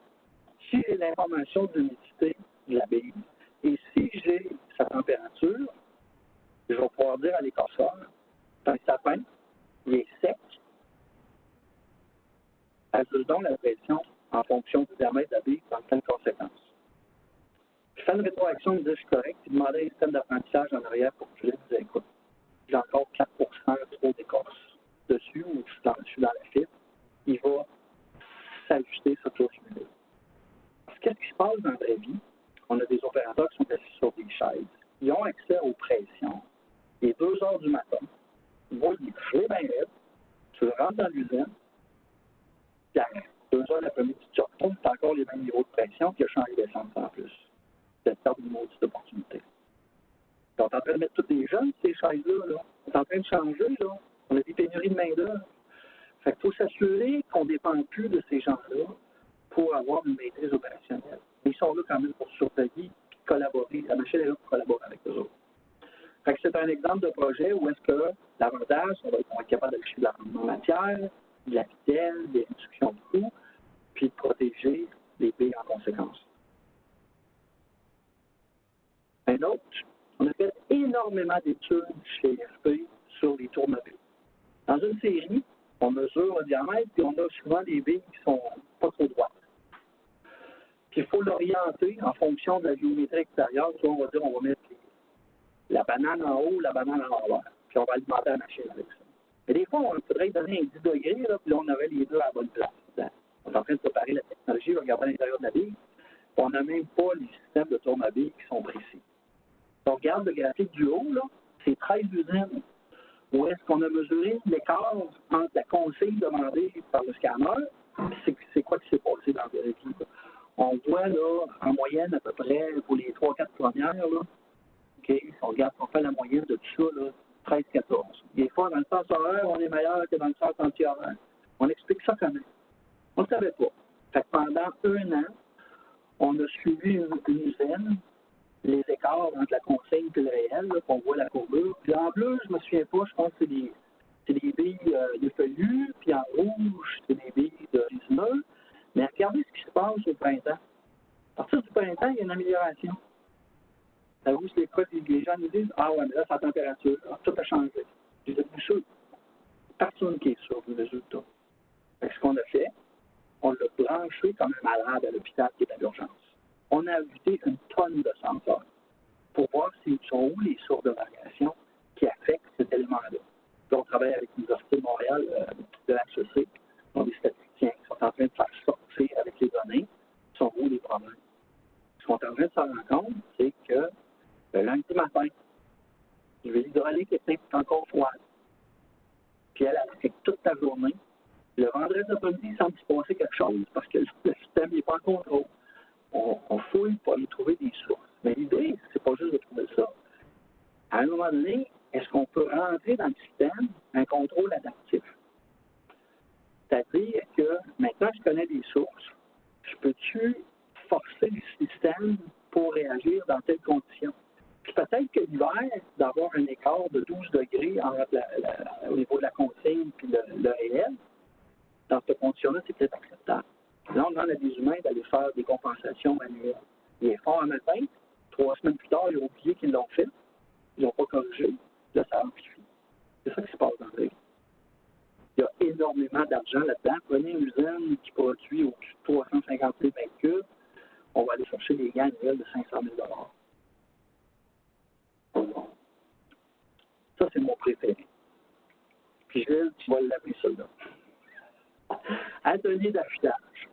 si j'ai l'information de l'humidité de la bille, et si j'ai sa température, je vais pouvoir dire à l'écorceur, c'est un sapin, il est sec, ajoute donc la pression en fonction du diamètre de la bille dans telle conséquence. Je fais une rétroaction, je dis je suis correct, puis demander un système d'apprentissage en arrière pour que je dise écoute, j'ai encore 4% trop d'écorce dessus, ou je suis dans la fibre, il va s'ajuster sur tout ce milieu. Parce que qu'est-ce qui se passe dans la vraie vie? On a des opérateurs qui sont assis sur des chaises. Ils ont accès aux pressions. Il est 2 heures du matin. Ils voient, il est couché bien raide. Tu rentres dans l'usine. Puis à 2 heures l'après-midi, tu retournes, tu as encore les mêmes niveaux de pression, puis il a changé d'essence en plus. C'est une maudite opportunité. On est en train de mettre tous les jeunes, ces chaises-là. Là. On est en train de changer. Là. On a des pénuries de main-d'œuvre. Fait qu'il faut s'assurer qu'on ne dépend plus de ces gens-là pour avoir une maîtrise opérationnelle. Mais ils sont là quand même pour surveiller et collaborer. La machine est là pour collaborer avec eux autres. Fait que c'est un exemple de projet où est-ce que l'avantage, on va être capable d'afficher de la rendement matière, de la vitesse, des réductions de coûts, puis de protéger les billes en conséquence. Un autre, on a fait énormément d'études chez FP sur les tournevis. Dans une série, on mesure le diamètre, puis on a souvent des billes qui sont pas trop droites. Puis il faut l'orienter en fonction de la géométrie extérieure. Soit on va dire, on va mettre la banane en haut, la banane en l'envers. Puis on va alimenter la machine avec ça. Mais des fois, on pourrait donner un 10 degrés, là, puis là, on aurait les deux à la bonne place. On est en train de préparer la technologie, on regarde à l'intérieur de la bille. On n'a même pas les systèmes de tournevis qui sont précis. On regarde le graphique du haut, là, c'est 13 usines. Où est-ce qu'on a mesuré l'écart entre la consigne demandée par le scanner et c'est quoi qui s'est passé dans la vraie vie? On voit là, en moyenne, à peu près, pour les 3-4 premières, là, okay, on regarde, on fait la moyenne de tout ça, 13-14. Des fois, dans le sens horaire, on est meilleur que dans le sens anti-horaire. On explique ça quand même. On ne savait pas. Fait que pendant 1 an, on a suivi une usine, les écarts entre la consigne et le réel, là, qu'on voit la courbure. Puis en bleu, je ne me souviens pas, je pense que c'est des billes de feuillus, puis en rouge, c'est des billes de résineux. Mais regardez ce qui se passe au printemps. À partir du printemps, il y a une amélioration. Ça vous, c'est quoi? Les gens nous disent, ah ouais, mais là, c'est la température. Alors, tout a changé. J'ai dit, sûr. Personne qui est sûr du résultat. Fait que ce qu'on a fait, on l'a branché comme un malade à l'hôpital qui est à l'urgence. On a ajouté une tonne de senseurs pour voir s'ils sont où les sources de variation qui affectent cet élément-là. Là, on travaille avec l'Université de Montréal, de l'HEC, donc des statisticiens qui sont en train de faire sortir avec les données, sont où les problèmes. Ce qu'on est en train de se rendre compte, c'est que le lundi matin, l'hydraulique est encore froide. Puis elle affecte toute la journée. Le vendredi après-midi, il semble se passer quelque chose parce que le système n'est pas en contrôle. On fouille pour aller trouver des sources. Mais l'idée, c'est pas juste de trouver ça. À un moment donné, est-ce qu'on peut rentrer dans le système un contrôle adaptif? C'est-à-dire que maintenant, je connais des sources. Je peux-tu forcer le système pour réagir dans telles conditions? Puis peut-être que l'hiver, d'avoir un écart de 12 degrés au niveau de la consigne puis le réel, dans cette condition-là, c'est peut-être acceptable. Là, on demande à des humains d'aller faire des compensations manuelles. Il est fort un matin, 3 semaines plus tard, ils ont oublié qu'ils l'ont fait, ils n'ont pas corrigé, là, ça amplifie. C'est ça qui se passe dans la vie. Il y a énormément d'argent là-dedans. Prenez une usine qui produit au-dessus de 350 000 mètres cubes, on va aller chercher des gains annuels de 500 000 $. Ça, c'est mon préféré. Puis Gilles, tu vas l'appeler ça là. Atelier d'affûtage.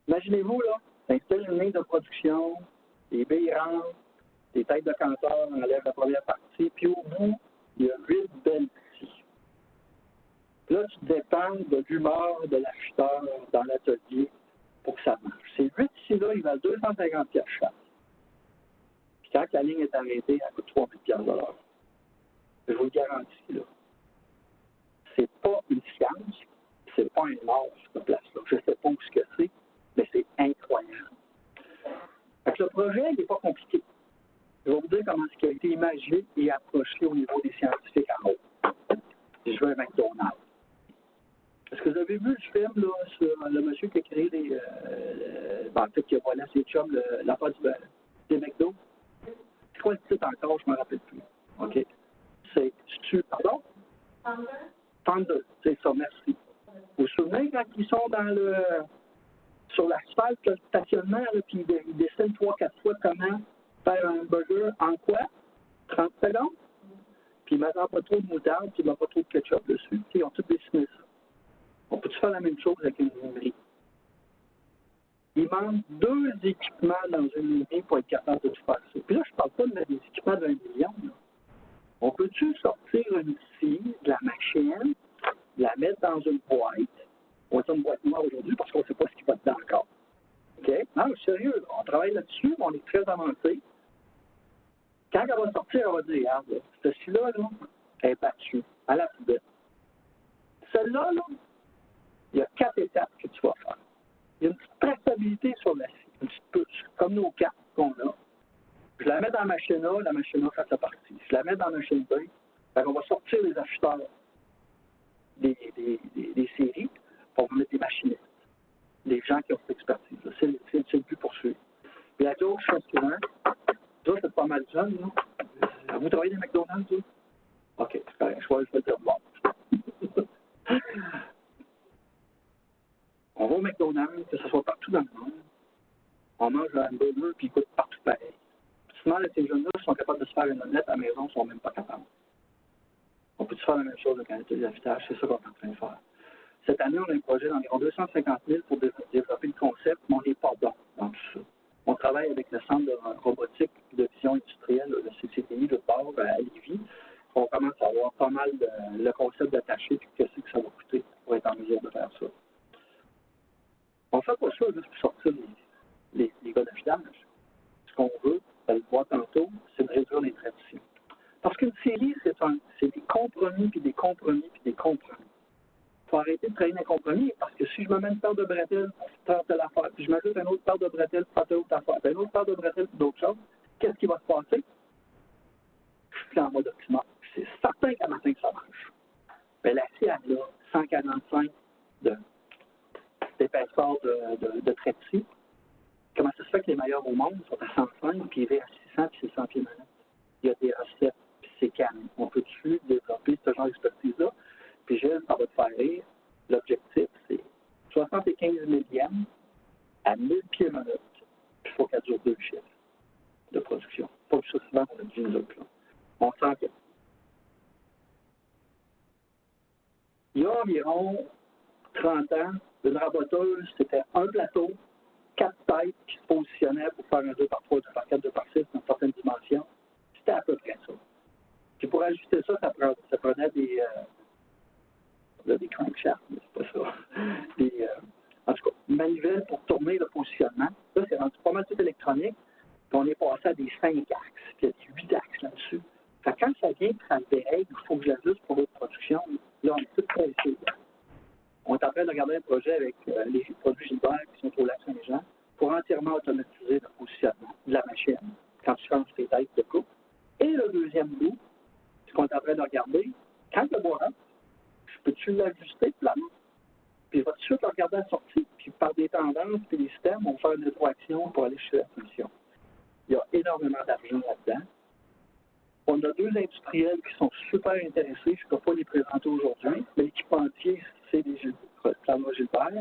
Imaginez-vous, là, installe une ligne de production, les billes rentrent, les têtes de cancer enlèvent la première partie, puis au bout, il y a 8 belles scies. Là, tu dépends de l'humeur de l'acheteur dans l'atelier pour que ça marche. Ces 8 scies-là, ils valent 250 $ chaque. Puis quand la ligne est arrêtée, elle coûte 3 000 $. Je vous le garantis, là. C'est pas une science, c'est pas un art, cette place-là. Je ne sais pas où ce que c'est, mais c'est incroyable. Fait que le projet, il n'est pas compliqué. Je vais vous dire comment ce qui a été imaginé et approché au niveau des scientifiques en haut. Je veux un McDonald's. Est-ce que vous avez vu le film là, sur le monsieur qui a créé les. Peut-être qu'il a volé à ses chums l'affaire des McDo? C'est quoi le titre encore? Je ne me rappelle plus. OK. Pardon? Thunder, c'est ça, merci. Vous vous souvenez quand ils sont sur l'asphalte, le stationnement, là, puis ils dessinent 3-4 fois comment faire un burger en quoi? 30 secondes? Puis ils ne mettent pas trop de moutarde, puis ils ne mettent pas trop de ketchup dessus. Ils ont tout dessiné ça. On peut-tu faire la même chose avec une librairie? Il manque 2 équipements dans une librairie pour être capable de tout faire ça. Puis là, je ne parle pas de mettre des équipements d'1 million. Là. On peut-tu sortir une scie de la machine, la mettre dans une boîte. On va dire une boîte noire aujourd'hui parce qu'on ne sait pas ce qui va dedans encore. OK? Non, sérieux, on travaille là-dessus, on est très avancé. Quand elle va sortir, elle va dire, regarde, là, cette scie-là, là, elle est battue à la poubelle. Celle-là, là, il y a 4 étapes que tu vas faire. Il y a une petite traçabilité sur la scie, une petite puce, comme nos cartes qu'on a. Je la mets dans la machine A fait sa partie. Je la mets dans la machine B, on va sortir les acheteurs des séries, puis on va mettre des machinistes, des gens qui ont cette expertise. C'est le but poursuivi. Puis la chose, je fais souvent, ça, c'est pas mal jeune, là. Vous travaillez dans McDonald's, là? OK, c'est correct, je vais dire bon. On va au McDonald's, que ce soit partout dans le monde. On mange un hamburger, puis il coûte partout pareil. Souvent, ces jeunes-là sont capables de se faire une omelette à la maison, ils ne sont même pas capables. On peut faire la même chose avec qualité des affichages, c'est ça qu'on est en train de faire. Cette année, on a un projet d'environ 250 000 pour développer le concept, mais on n'est pas bon dans tout ça. On travaille avec le Centre de robotique de vision industrielle, le CCTI, de bord à Lévis. On commence à avoir pas mal le concept d'attaché et qu'est-ce que ça va coûter pour être en mesure de faire ça. On ne fait pas ça juste pour sortir les gars d'affilage. Ce qu'on veut, vous allez le voir tantôt, c'est de réduire les traits de scie. Parce qu'une série, c'est des compromis, puis des compromis, puis des compromis. Il faut arrêter de travailler dans les compromis, parce que si je me mets une paire de bretelles pour faire telle affaire, puis je m'ajoute une autre paire de bretelles pour faire telle autre affaire, puis une autre paire de bretelles pour d'autres choses, qu'est-ce qui va se passer? Je suis plus en mode optimal. C'est certain qu'à matin que ça marche. Mais la scie, elle a 145 d'épaisseur de traits de scie. Comment ça se fait que les meilleurs au monde sont à 105, puis ils vont à 600 puis 600 pieds minutes? Il y a des recettes, puis c'est calme. On peut-tu développer ce genre d'expertise-là? Puis Gilles, ça va te faire rire. L'objectif, c'est 75 millièmes à 1000 pieds minutes, puis il faut qu'elle dure 2 chiffres de production. Pas que ça souvent, on a dit nous autres, là. On sent que. Il y a environ 30 ans, une raboteuse, c'était un plateau, 4 têtes qui se positionnaient pour faire un 2x3, 2x4, 2x6 dans certaines dimensions. C'était à peu près ça. Puis pour ajuster ça, ça prenait des crankshafts, mais c'est pas ça. En tout cas, une manivelle pour tourner le positionnement. Ça, c'est rendu pas mal tout électronique. Puis on est passé à des 5 axes, puis il y a des 8 axes là-dessus. Fait que quand ça vient que ça dérègle, il faut que j'ajuste pour votre production. Là, on est tout pressé. On est en train de regarder un projet avec les produits Gilbert qui sont au lac Saint-Jean pour entièrement automatiser le positionnement de la machine quand tu changes tes têtes de coupe. Et le deuxième bout, ce qu'on est en train de regarder, quand le bois rentre, peux-tu l'ajuster pleinement? Puis il va tout de suite le regarder à la sortie, puis par des tendances puis des systèmes, on va faire une rétroaction pour aller chez la solution. Il y a énormément d'argent là-dedans. On a 2 industriels qui sont super intéressés, je ne peux pas les présenter aujourd'hui, mais l'équipementier, c'est des Plasma Gilbert,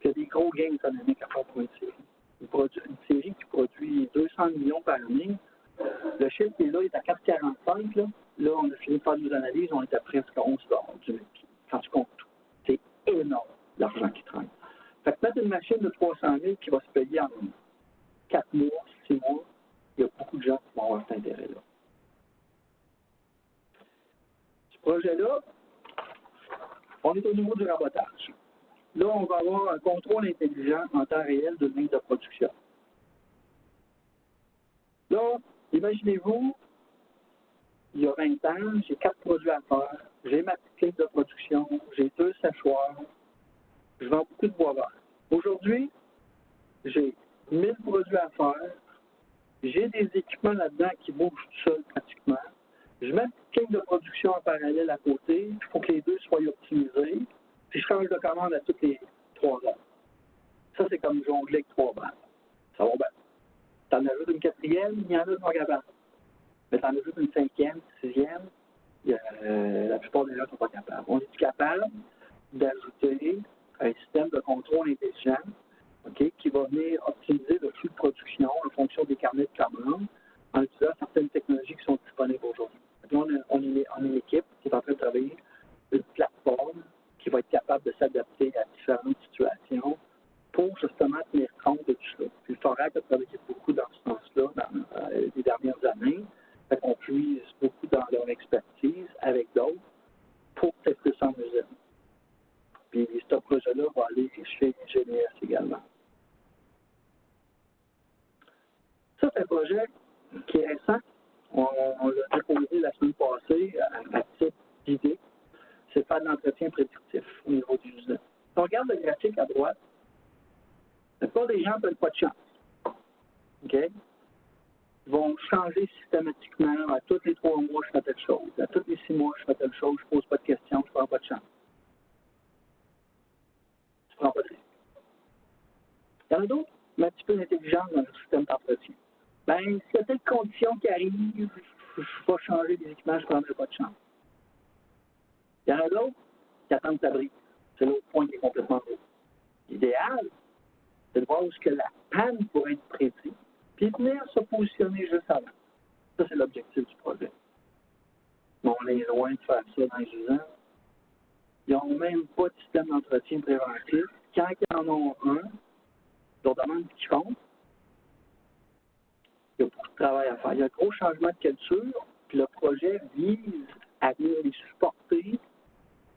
puis il y a des gros gains économiques à faire pour une série. Une série qui produit 200 millions par année. Le chiffre qui est là est à 4,45. Là, on a fini de faire nos analyses, on est à presque 11 $, quand tu comptes tout. C'est énorme, l'argent qui traîne. Fait que mettre une machine de 300 000 qui va se payer en 4 mois, 6 mois, il y a beaucoup de gens qui vont avoir cet intérêt-là. Ce projet-là, on est au niveau du rabotage. Là, on va avoir un contrôle intelligent en temps réel d'une ligne de production. Là, imaginez-vous, il y a 20 ans, j'ai 4 produits à faire, j'ai ma petite ligne de production, j'ai 2 séchoirs, je vends beaucoup de bois vert. Aujourd'hui, j'ai 1000 produits à faire, j'ai des équipements là-dedans qui bougent tout seuls pratiquement. Je mets une petite ligne de production en parallèle à côté, il faut que les deux soient optimisés, puis je change de commande à toutes les 3 heures. Ça, c'est comme jongler avec 3 balles. Ça va bien. T'en ajoutes une 4e, il y en a qui sont capables. Mais t'en ajoutes une 5e, 6e, la plupart des gens ne sont pas capables. On est capable d'ajouter un système de contrôle intelligent, okay, qui va venir optimiser le flux de production en fonction des carnets de commandes en utilisant certaines technologies qui sont disponibles aujourd'hui. Là, on est une équipe qui est en train de travailler une plateforme qui va être capable de s'adapter à différentes situations pour justement tenir compte de tout ça. Puis le Forac a travaillé beaucoup dans ce sens-là dans les dernières années. Fait qu'on puise beaucoup dans leur expertise avec d'autres pour tester ça en usine. Puis ce projet-là va aller chez GNS également. Ça, c'est un projet qui est récent. On l'a déposé la semaine passée à titre d'idée. C'est faire de l'entretien prédictif au niveau du usine. Si on regarde le graphique à droite, la plupart des gens n'ont pas de chance. OK? Ils vont changer systématiquement. À tous les 3 mois, je fais telle chose. À tous les 6 mois, je fais telle chose. Je ne pose pas de questions, je ne prends pas de chance. Je ne prends pas de risque. Il y en a d'autres, mais un petit peu d'intelligence dans le système d'entretien. Bien, s'il y a telle condition qui arrive, je vais changer les équipements, je ne prendrai pas de chance. Il y en a d'autres qui attendent ta brise. C'est l'autre point qui est complètement faux. L'idéal, c'est de voir où la panne pourrait être prédite, puis venir se positionner juste avant. Ça, c'est l'objectif du projet. Mais on est loin de faire ça dans les usines. Ils n'ont même pas de système d'entretien préventif. Quand ils en ont un, ils leur demandent ce qu'ils font. Il y a beaucoup de travail à faire. Il y a un gros changement de culture, puis le projet vise à venir les supporter,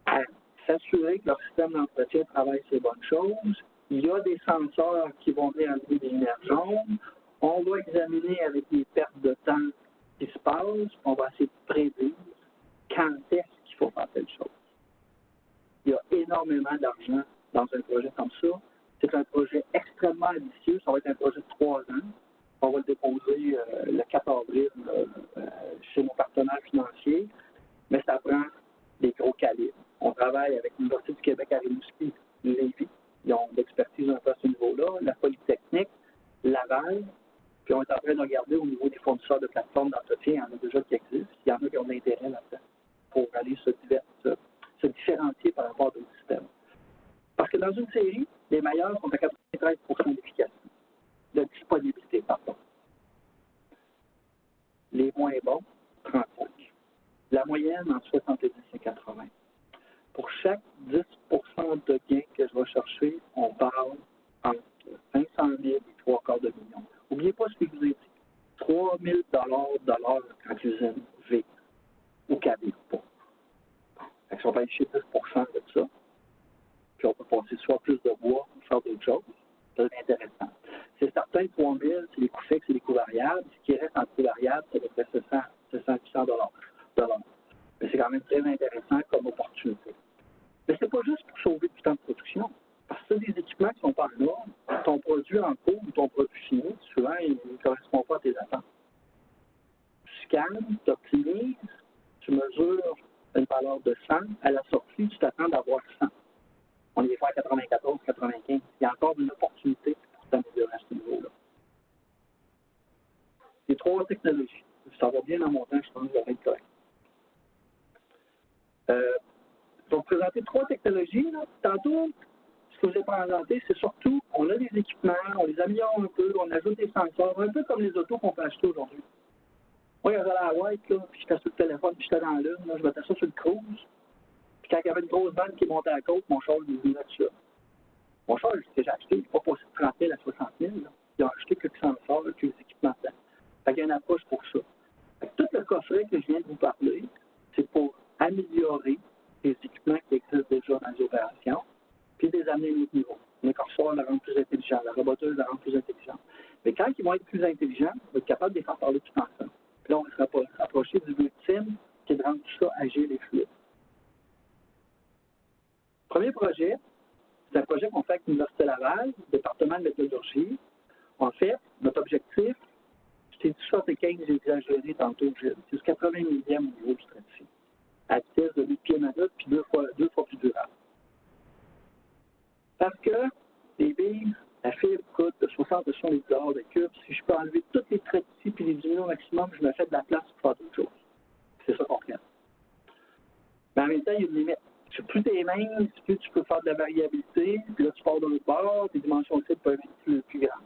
à s'assurer que leur système d'entretien travaille ces bonnes choses. Il y a des senseurs qui vont venir amener des lumières jaunes. On va examiner avec les pertes de temps qui se passent. On va essayer de prédire quand est-ce qu'il faut faire telle chose. Il y a énormément d'argent dans un projet comme ça. C'est un projet extrêmement ambitieux. Ça va être un projet de 3 ans. On va le déposer le 4 avril chez nos partenaires financiers. Mais ça prend des gros calibres. On travaille avec l'Université du Québec à Rimouski, Lévis. Ils ont de l'expertise un peu à ce niveau-là. La Polytechnique, Laval. Puis on est en train de regarder au niveau des fournisseurs de plateformes d'entretien. Il y en a déjà qui existent. Il y en a qui ont de l'intérêt là-dedans pour aller se différencier par rapport à d'autres systèmes. Parce que dans une série, les meilleurs sont à 93% d'efficacité, de disponibilité, pardon. Les moins bons, 35. La moyenne, entre 70 et 80. Pour chaque 10% de gain que je vais chercher, on parle entre 500 000 et 3/4 de million. N'oubliez pas ce que je vous ai dit. 3 000 de l'heure quand l'usine vit ou qu'elle ne vit pas. Fait que si on va aller chez 10% de ça, puis on peut passer soit plus de bois ou faire d'autres choses, ça devient intéressant. C'est certain, 3 000, c'est les coûts fixes et les coûts variables. Ce qui reste en coûts variables, c'est à peu près 700 $. Mais c'est quand même très intéressant comme opportunité. Mais c'est pas juste pour sauver du temps de production. Parce que c'est des équipements qui sont pas en ordre. Ton produit en cours ou ton produit fini, souvent, il ne correspond pas à tes attentes. Tu scannes, tu optimises, tu mesures une valeur de 100. À la sortie, tu t'attends d'avoir 100. On est à 94, 95. Il y a encore une opportunité pour t'améliorer à ce niveau-là. Les 3 technologies. Ça va bien en montant, je pense que ça va être correct. Je vais vous présenter 3 technologies. Là. Tantôt, ce que je vous ai présenté, c'est surtout, on a des équipements, on les améliore un peu, on ajoute des sensors, un peu comme les autos qu'on peut acheter aujourd'hui. Moi, j'allais à la white, là, puis j'étais sur le téléphone, puis j'étais dans l'une, je mettais ça sur le cruise. Puis quand il y avait une grosse bande qui montait à la côte, mon char, il venait dessus. Mon char, ce que j'ai acheté, il n'est pas passé de 30 000 à 60 000. Là. Ils ont acheté quelques sensors, quelques équipements dedans. Fait qu'il y a une approche pour ça. Fait que tout le coffret que je viens de vous parler, c'est pour améliorer les équipements qui existent déjà dans les opérations, puis les amener à un autre niveau. Les curseurs la rendent plus intelligente, la roboteuse la rend plus intelligente. Mais quand ils vont être plus intelligents, on va être capable de les faire parler tout ensemble. Puis là, on va se rapprocher du but ultime, qui est de rendre tout ça agile et fluide. Premier projet, c'est un projet qu'on fait avec l'Université Laval, le département de métallurgie. En fait, notre objectif, je t'ai dit 75, j'ai exagéré tantôt, c'est le 80 millième au niveau du traité. À vitesse de 8 pieds minute, puis deux fois plus durable. Parce que les billes, la fibre coûte de 60 à 70 $ de cube. Si je peux enlever toutes les traits ici puis les diminuer au maximum, je me fais de la place pour faire d'autres choses. C'est ça qu'on fait. Mais en même temps, il y a une limite. Plus t'es mince, plus tu peux faire de la variabilité, puis là, tu pars de l'autre bord, tes dimensions cibles peuvent être plus grandes.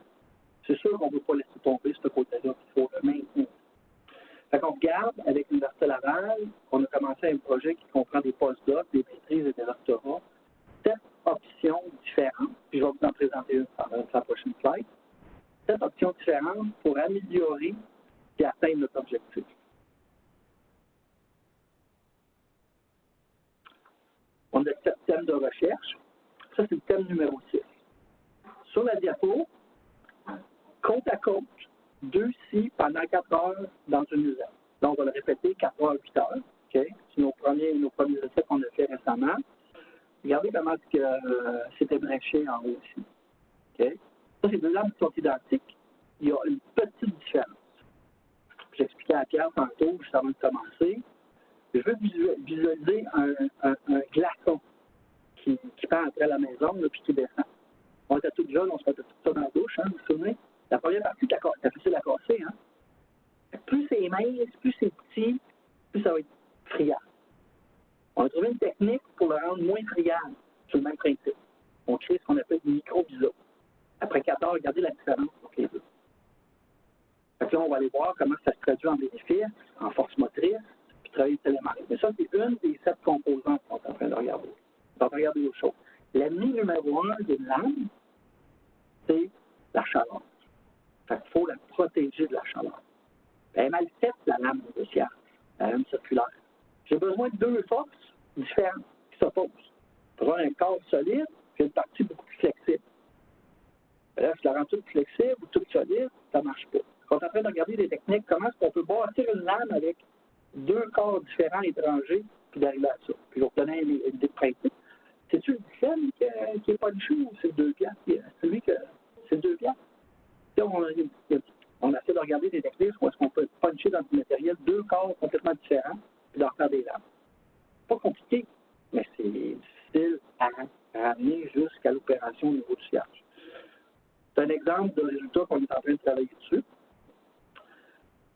C'est sûr qu'on ne peut pas laisser tomber ce côté-là, il faut le maintenir. Fait qu'on regarde, avec l'Université Laval, on a commencé un projet qui comprend des postdocs, des maîtrises et des doctorats, 7 options différentes, puis je vais vous en présenter une sur la prochaine slide, 7 options différentes pour améliorer et atteindre notre objectif. On a thème de recherche. Ça, c'est le thème numéro 6. Sur la diapo, côte à côte, 2 si pendant 4 heures dans une usine. Donc, on va le répéter 4 heures, 8 heures. Okay? C'est nos premiers essais qu'on a fait récemment. Regardez comment c'était bréché en haut ici. Okay? Ça, c'est deux lames qui sont identiques. Il y a une petite différence. J'expliquais à Pierre tantôt, juste avant de commencer. Je veux visualiser un glaçon qui part après la maison puis qui descend. On était tous jeunes, on se mettait tout ça dans la douche, vous vous souvenez? La première partie, t'as facile à casser. Plus c'est mince, plus c'est petit, plus ça va être friable. On a trouvé une technique pour le rendre moins friable, sur le même principe. On crée ce qu'on appelle des micro-biseaux. Après 4 heures, regardez la différence entre les deux. Fait que là, on va aller voir comment ça se traduit en bénéfice, en force motrice, puis travailler éléments. Mais ça, c'est une des 7 composantes qu'on est en train de regarder. On va regarder autre chose. L'ennemi numéro 1 d'une lame, c'est la chaleur. Fait qu'il faut la protéger de la chaleur. Elle est mal faite, la lame négociable, la lame circulaire. J'ai besoin de 2 forces différentes qui s'opposent. Pour avoir un corps solide, puis une partie beaucoup plus flexible. Là, si je la rends toute flexible ou toute solide, ça ne marche pas. On est en train de regarder des techniques, comment est-ce qu'on peut bâtir une lame avec 2 corps différents étrangers, puis d'arriver à ça. Puis je vais vous donner une idée de principe. C'est-tu le dixième qui est punché ou c'est le 2 piastres? C'est lui que c'est le 2 piastres. On essaie de regarder des techniques où est-ce qu'on peut puncher dans du matériel 2 corps complètement différents, puis d'en faire des lames. Pas compliqué, mais c'est difficile à ramener jusqu'à l'opération au niveau du sciage. C'est un exemple de résultat qu'on est en train de travailler dessus.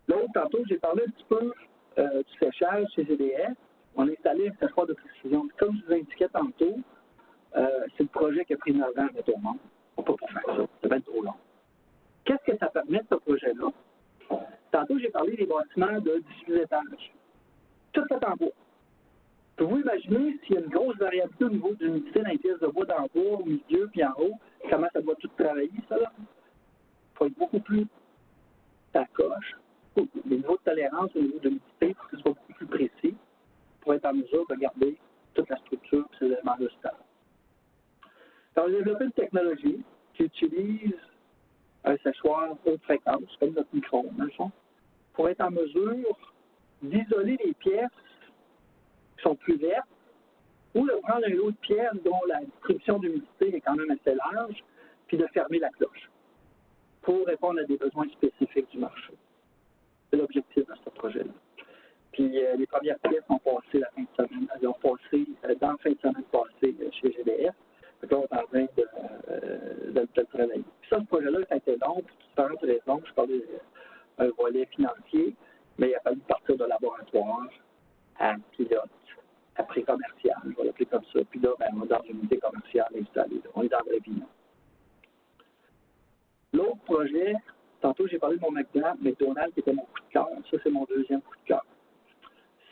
L'autre, tantôt, j'ai parlé un petit peu du séchage chez GDF. On a installé un séchoir de précision. Comme je vous indiquais tantôt, c'est le projet qui a pris 9 ans à mettre au monde. On ne peut pas faire ça. Ça va être trop long. Qu'est-ce que ça permet, ce projet-là? Tantôt, j'ai parlé des bâtiments de 18 étages. Tout fait en bois. Pouvez-vous imaginer s'il y a une grosse variabilité au niveau de l'humidité dans les pièces de bois d'en bas, au milieu puis en haut, comment ça doit tout travailler, ça, là? Il faut être beaucoup plus sacoche. Les niveaux de tolérance au niveau de l'humidité, pour que ce soit beaucoup plus précis, pour être en mesure de garder toute la structure et ces éléments-là stables. On a développé une technologie qui utilise un séchoir haute fréquence, comme notre micro-ondes, dans le fond, pour être en mesure d'isoler les pièces qui sont plus vertes ou de prendre un lot de pièces dont la distribution d'humidité est quand même assez large, puis de fermer la cloche pour répondre à des besoins spécifiques du marché. C'est l'objectif de ce projet-là. Puis les premières pièces ont passé la fin de semaine. Elles ont passé dans la fin de semaine passée chez GDF. Donc, on est en train de travailler. Puis ça, ce projet-là, ça a été long pour différentes raisons. Je parlais d'un volet financier, mais il a fallu partir de laboratoire à pilote, à pré-commercial, je vais l'appeler comme ça. Puis là, on est dans une unité commerciale installée. On est dans le vie. L'autre projet, tantôt j'ai parlé de mon McDonald's qui était mon coup de cœur. Ça, c'est mon deuxième coup de cœur.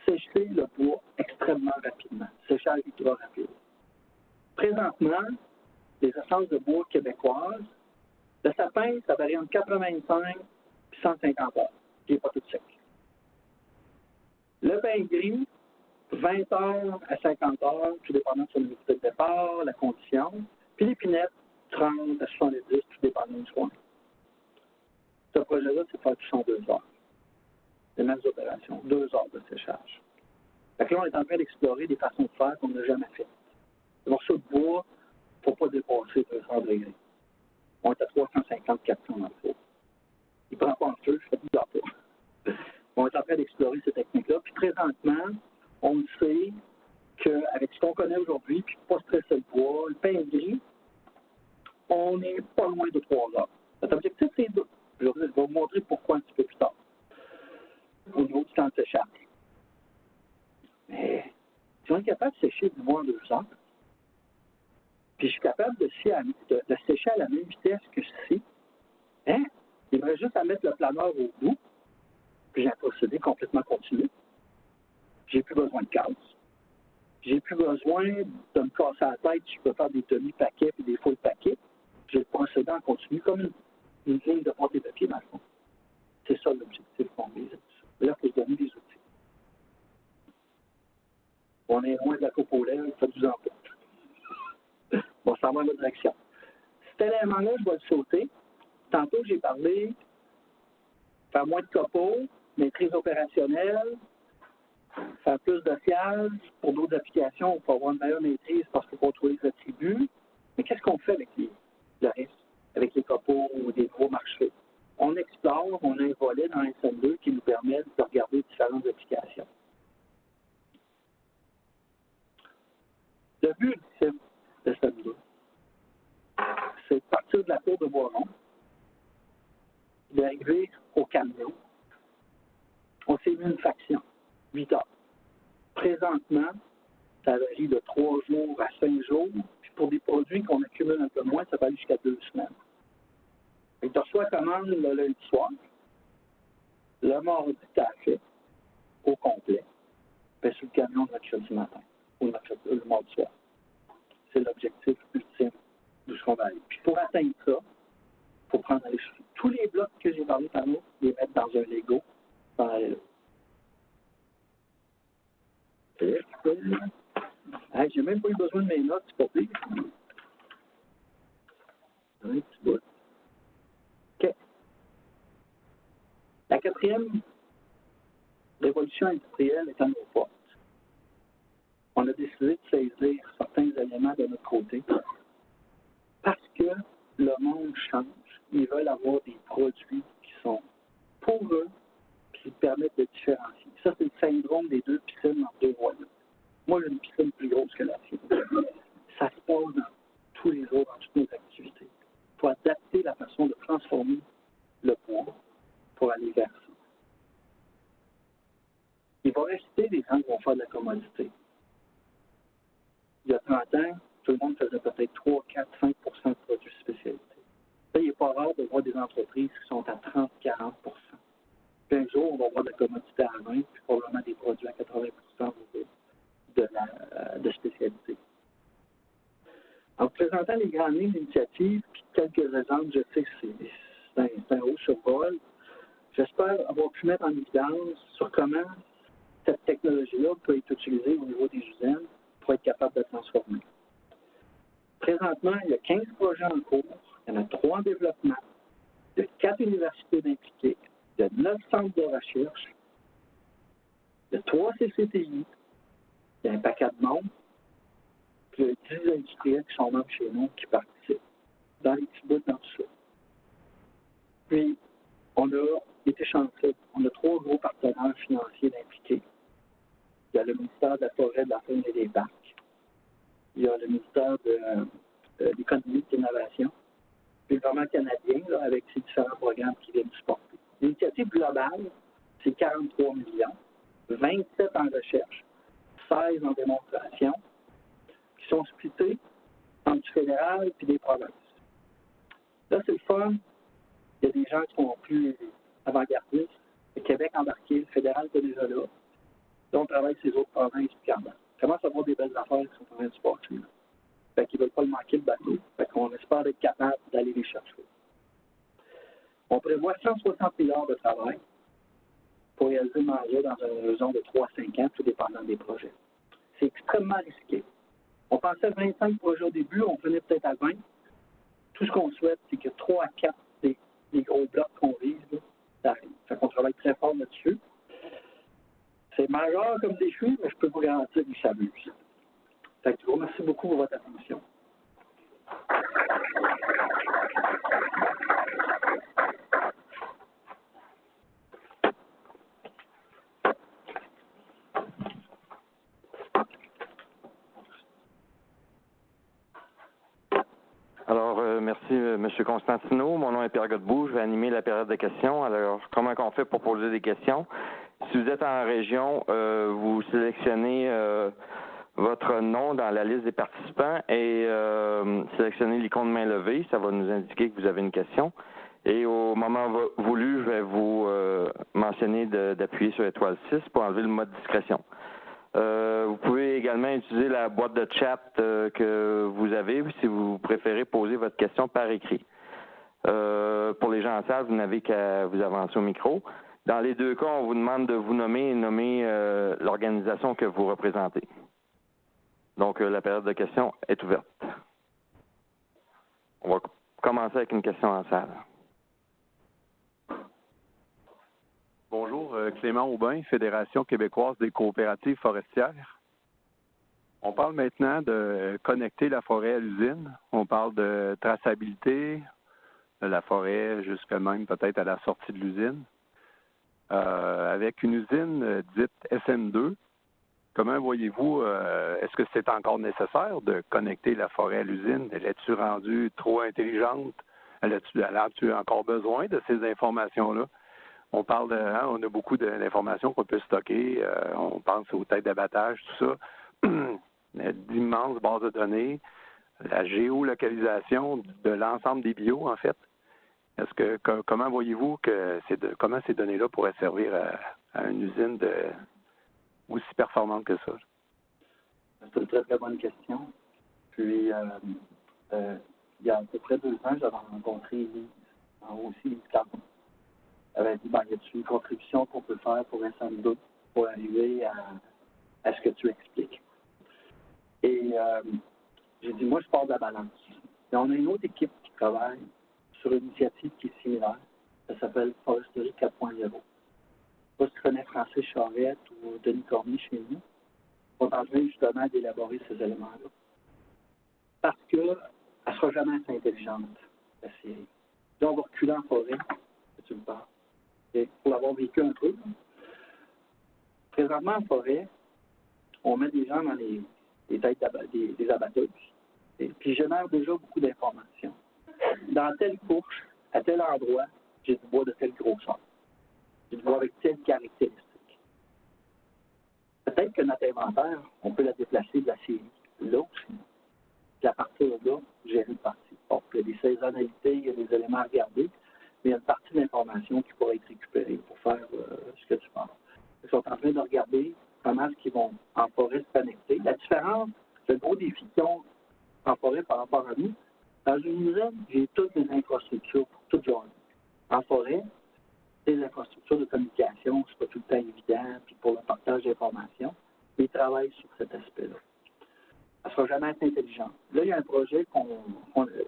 Sécher le bois extrêmement rapidement. Séchage ultra rapide. Présentement, les essences de bois québécoises, le sapin, ça varie entre 85 et 150 heures. Il n'est pas tout sec. Le pain gris, 20 heures à 50 heures, tout dépendant de son humidité de départ, la condition. Puis l'épinette, 30 à 70, tout dépendant du soin. Ce projet-là, c'est faire tout en 2 heures. Les mêmes opérations, 2 heures de séchage. Fait que là, on est en train d'explorer des façons de faire qu'on n'a jamais faites. Le morceau de bois, il ne faut pas dépasser 200 degrés. On est à 350-400 dans le four. Il ne prend pas en feu, je fais plus pas. On est en train d'explorer ces techniques-là. Puis présentement, on sait qu'avec ce qu'on connaît aujourd'hui, puis pas stresser le bois, le pain gris, on n'est pas loin de 3 heures. Notre objectif, c'est 2. Je vais vous montrer pourquoi un petit peu plus tard, au niveau du temps de séchage. Mais si on est capable de sécher du bois en 2 heures, puis je suis capable de sécher à la même vitesse que ceci, il me reste juste à mettre le planeur au bout, puis j'ai un procédé complètement continu. J'ai plus besoin de casse. J'ai plus besoin de me casser la tête si je peux faire des demi-paquets et des full paquets. J'ai le procédé en continu comme une ligne de pâte et papier dans le fond. C'est ça l'objectif qu'on vise. Là, il faut se donner des outils. On est loin de la coupe aux lèvres, ça 12 ans pas. On s'en va dans la direction. Cet élément-là, je vais le sauter. Tantôt, j'ai parlé faire moins de copeaux, maîtrise opérationnelle, faire plus de fiage. Pour d'autres applications, on peut avoir une meilleure maîtrise parce qu'il faut contrôler les attributs. Mais qu'est-ce qu'on fait avec le reste, avec les copeaux ou des gros marchés? On explore, on a un volet dans SN2 qui nous permet de regarder différentes applications. Le but ultime de SN2, c'est de partir de la cour de Boiron, d'arriver au camion. On s'est mis une faction, 8 heures. Présentement, ça varie de 3 jours à 5 jours. Puis pour des produits qu'on accumule un peu moins, ça va aller jusqu'à 2 semaines. Et tu reçois la commande le lundi soir. Le mardi, tu as fait au complet. Puis sur le camion le mercredi matin ou le mardi soir. C'est l'objectif ultime d'où on va aller. Puis pour atteindre ça, il faut prendre tous les blocs que j'ai parlé par nous, les mettre dans un Lego, dans aller là. Hey, j'ai même pas eu besoin de mes notes, c'est pas pire. Un petit bout. OK. La 4e révolution industrielle est à nos portes. On a décidé de saisir certains éléments de notre côté parce que le monde change. Ils veulent avoir des produits qui sont pour eux, qui permettent de différencier. Ça, c'est le syndrome des 2 piscines en 2 voies. Moi, j'ai une piscine plus grosse que la sienne. Ça se passe dans tous les jours, dans toutes nos activités. Il faut adapter la façon de transformer le bois pour aller vers ça. Il va rester des gens qui vont faire de la commodité. Il y a 30 ans, tout le monde faisait peut-être 3, 4, 5 % de produits spécialisés. Là, il n'est pas rare de voir des entreprises qui sont à 30, 40 %. Puis un jour, on va voir de la commodité à 20, puis probablement des produits à 80 % de spécialité. En vous présentant les grandes lignes d'initiative, puis quelques exemples, je sais que c'est un haut survol. J'espère avoir pu mettre en évidence sur comment cette technologie-là peut être utilisée au niveau des usines pour être capable de transformer. Présentement, il y a 15 projets en cours, il y en a 3 en développement, il y a 4 universités impliquées, il y a 9 centres de recherche, il y a 3 CCTI, il y a un paquet de monde, puis il y a 10 industriels qui sont membres chez nous qui participent dans les petits bouts dans tout ça. Puis, on a été chanceux. On a 3 gros partenaires financiers impliqués. Il y a le ministère de la Forêt, de la Faune et des Parcs. Il y a le ministère de l'Économie et de l'Innovation. Puis le gouvernement canadien, là, avec ses différents programmes qui viennent supporter. L'initiative globale, c'est 43 millions, 27 en recherche, 16 en démonstration, qui sont splittés entre du fédéral et des provinces. Là, c'est le fun. Il y a des gens qui sont plus avant-gardistes. Le Québec embarqué, le fédéral est déjà là. Là, on travaille avec ces autres provinces puis Canada. On commence à avoir des belles affaires qui sont en train de se passer. Fait qu'ils ne veulent pas le manquer le bateau. Fait qu'on espère être capable d'aller les chercher. On prévoit 160 milliards de travail pour réaliser le mandat dans un horizon de 3 à 5 ans, tout dépendant des projets. C'est extrêmement risqué. On pensait à 25 projets au début, on venait peut-être à 20. Tout ce qu'on souhaite, c'est que 3 à 4 des gros blocs qu'on vise, là, ça arrive. Fait qu'on travaille très fort là-dessus. C'est majeur comme défi, mais je peux vous garantir qu'ils s'amusent. Fait que je vous remercie beaucoup pour votre attention. Alors, merci, M. Constantino. Mon nom est Pierre Godbout. Je vais animer la période de questions. Alors, comment on fait pour poser des questions? Si vous êtes en région, vous sélectionnez votre nom dans la liste des participants et sélectionnez l'icône main levée. Ça va nous indiquer que vous avez une question. Et au moment voulu, je vais vous mentionner d'appuyer sur étoile 6 pour enlever le mode discrétion. Vous pouvez également utiliser la boîte de chat que vous avez si vous préférez poser votre question par écrit. Pour les gens en salle, vous n'avez qu'à vous avancer au micro. Dans les 2 cas, on vous demande de vous nommer et nommer l'organisation que vous représentez. Donc, la période de questions est ouverte. commencer avec une question en salle. Bonjour, Clément Aubin, Fédération québécoise des coopératives forestières. On parle maintenant de connecter la forêt à l'usine. On parle de traçabilité de la forêt jusqu'à même peut-être à la sortie de l'usine. Avec une usine dite SM2, comment voyez-vous, est-ce que c'est encore nécessaire de connecter la forêt à l'usine? Elle est-tu rendue trop intelligente? Elle a-tu encore besoin de ces informations-là? On parle on a beaucoup d'informations qu'on peut stocker. On pense aux têtes d'abattage, tout ça. D'immenses bases de données, la géolocalisation de l'ensemble des bios, en fait. Comment voyez-vous que comment ces données-là pourraient servir à une usine aussi performante que ça? C'est une très, très bonne question. Puis, il y a à peu près 2 ans, j'avais rencontré Lise, aussi Lise Carbon. Elle avait dit, y a-t-il une contribution qu'on peut faire pour SM2 pour arriver à ce que tu expliques? Et j'ai dit, moi, je pars de la balance. Et on a une autre équipe qui travaille sur une initiative qui est similaire. Ça s'appelle Foresterie 4.0. Je ne sais pas si tu connais Francis Charette ou Denis Cormier chez nous. On est en train justement d'élaborer ces éléments-là. Parce qu'elle ne sera jamais assez intelligente, la série. Là, on va reculer en forêt, que tu me parles. Et pour l'avoir vécu un peu, présentement en forêt, on met des gens dans les têtes des abatteuses, puis ils génèrent déjà beaucoup d'informations. Dans telle couche, à tel endroit, j'ai du bois de telle grosseur. J'ai du bois avec telle caractéristique. Peut-être que notre inventaire, on peut la déplacer de la série là aussi. Puis à partir de là, gérer une partie. Bon, il y a des saisonnalités, il y a des éléments à regarder, mais il y a une partie de l'information qui pourrait être récupérée pour faire ce que tu penses. Ils sont en train de regarder comment est-ce qu'ils vont en forêt se connecter. La différence, le gros défi qu'ils ont en forêt par rapport à nous, dans une usine, j'ai toutes les infrastructures pour toute journée. En forêt, les infrastructures de communication, c'est pas tout le temps évident, puis pour le partage d'informations, mais ils travaillent sur cet aspect-là. Elle ne sera jamais assez intelligente. Là, il y a un projet,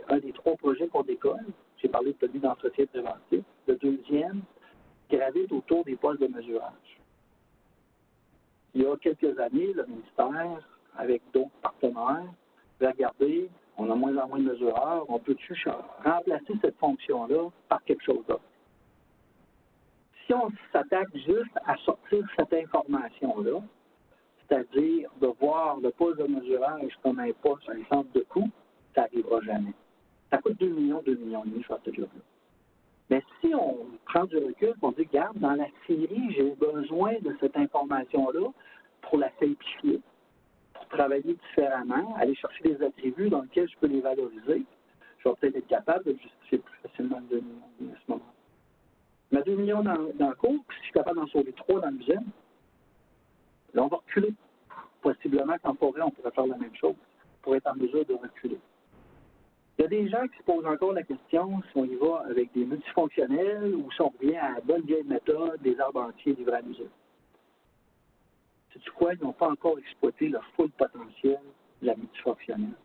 un des 3 projets qu'on décolle. J'ai parlé de celui d'entretien préventif. Le deuxième gravite autour des postes de mesurage. Il y a quelques années, le ministère, avec d'autres partenaires, va regarder, on a moins en moins de mesureurs, on peut-tu remplacer cette fonction-là par quelque chose d'autre? Si on s'attaque juste à sortir cette information-là, c'est-à-dire de voir le poste de mesurage comme un poste, un centre de coût, ça n'arrivera jamais. Ça coûte 2 millions et demi, je vais te dire. Mais si on prend du recul, on dit, regarde, dans la série, j'ai besoin de cette information-là pour la simplifier, pour travailler différemment, aller chercher des attributs dans lesquels je peux les valoriser. Je vais peut-être être capable de justifier plus facilement le 2 millions à ce moment-là. Mais 2 millions dans le cours, puis si je suis capable d'en sauver 3 dans l'usine, là, on va reculer. Possiblement qu'en forêt, on pourrait faire la même chose pour être en mesure de reculer. Il y a des gens qui se posent encore la question si on y va avec des multifonctionnels ou si on revient à la bonne vieille méthode des arbres entiers livrés à l'usine. Sais-tu quoi? Ils n'ont pas encore exploité le full potentiel de la multifonctionnelle.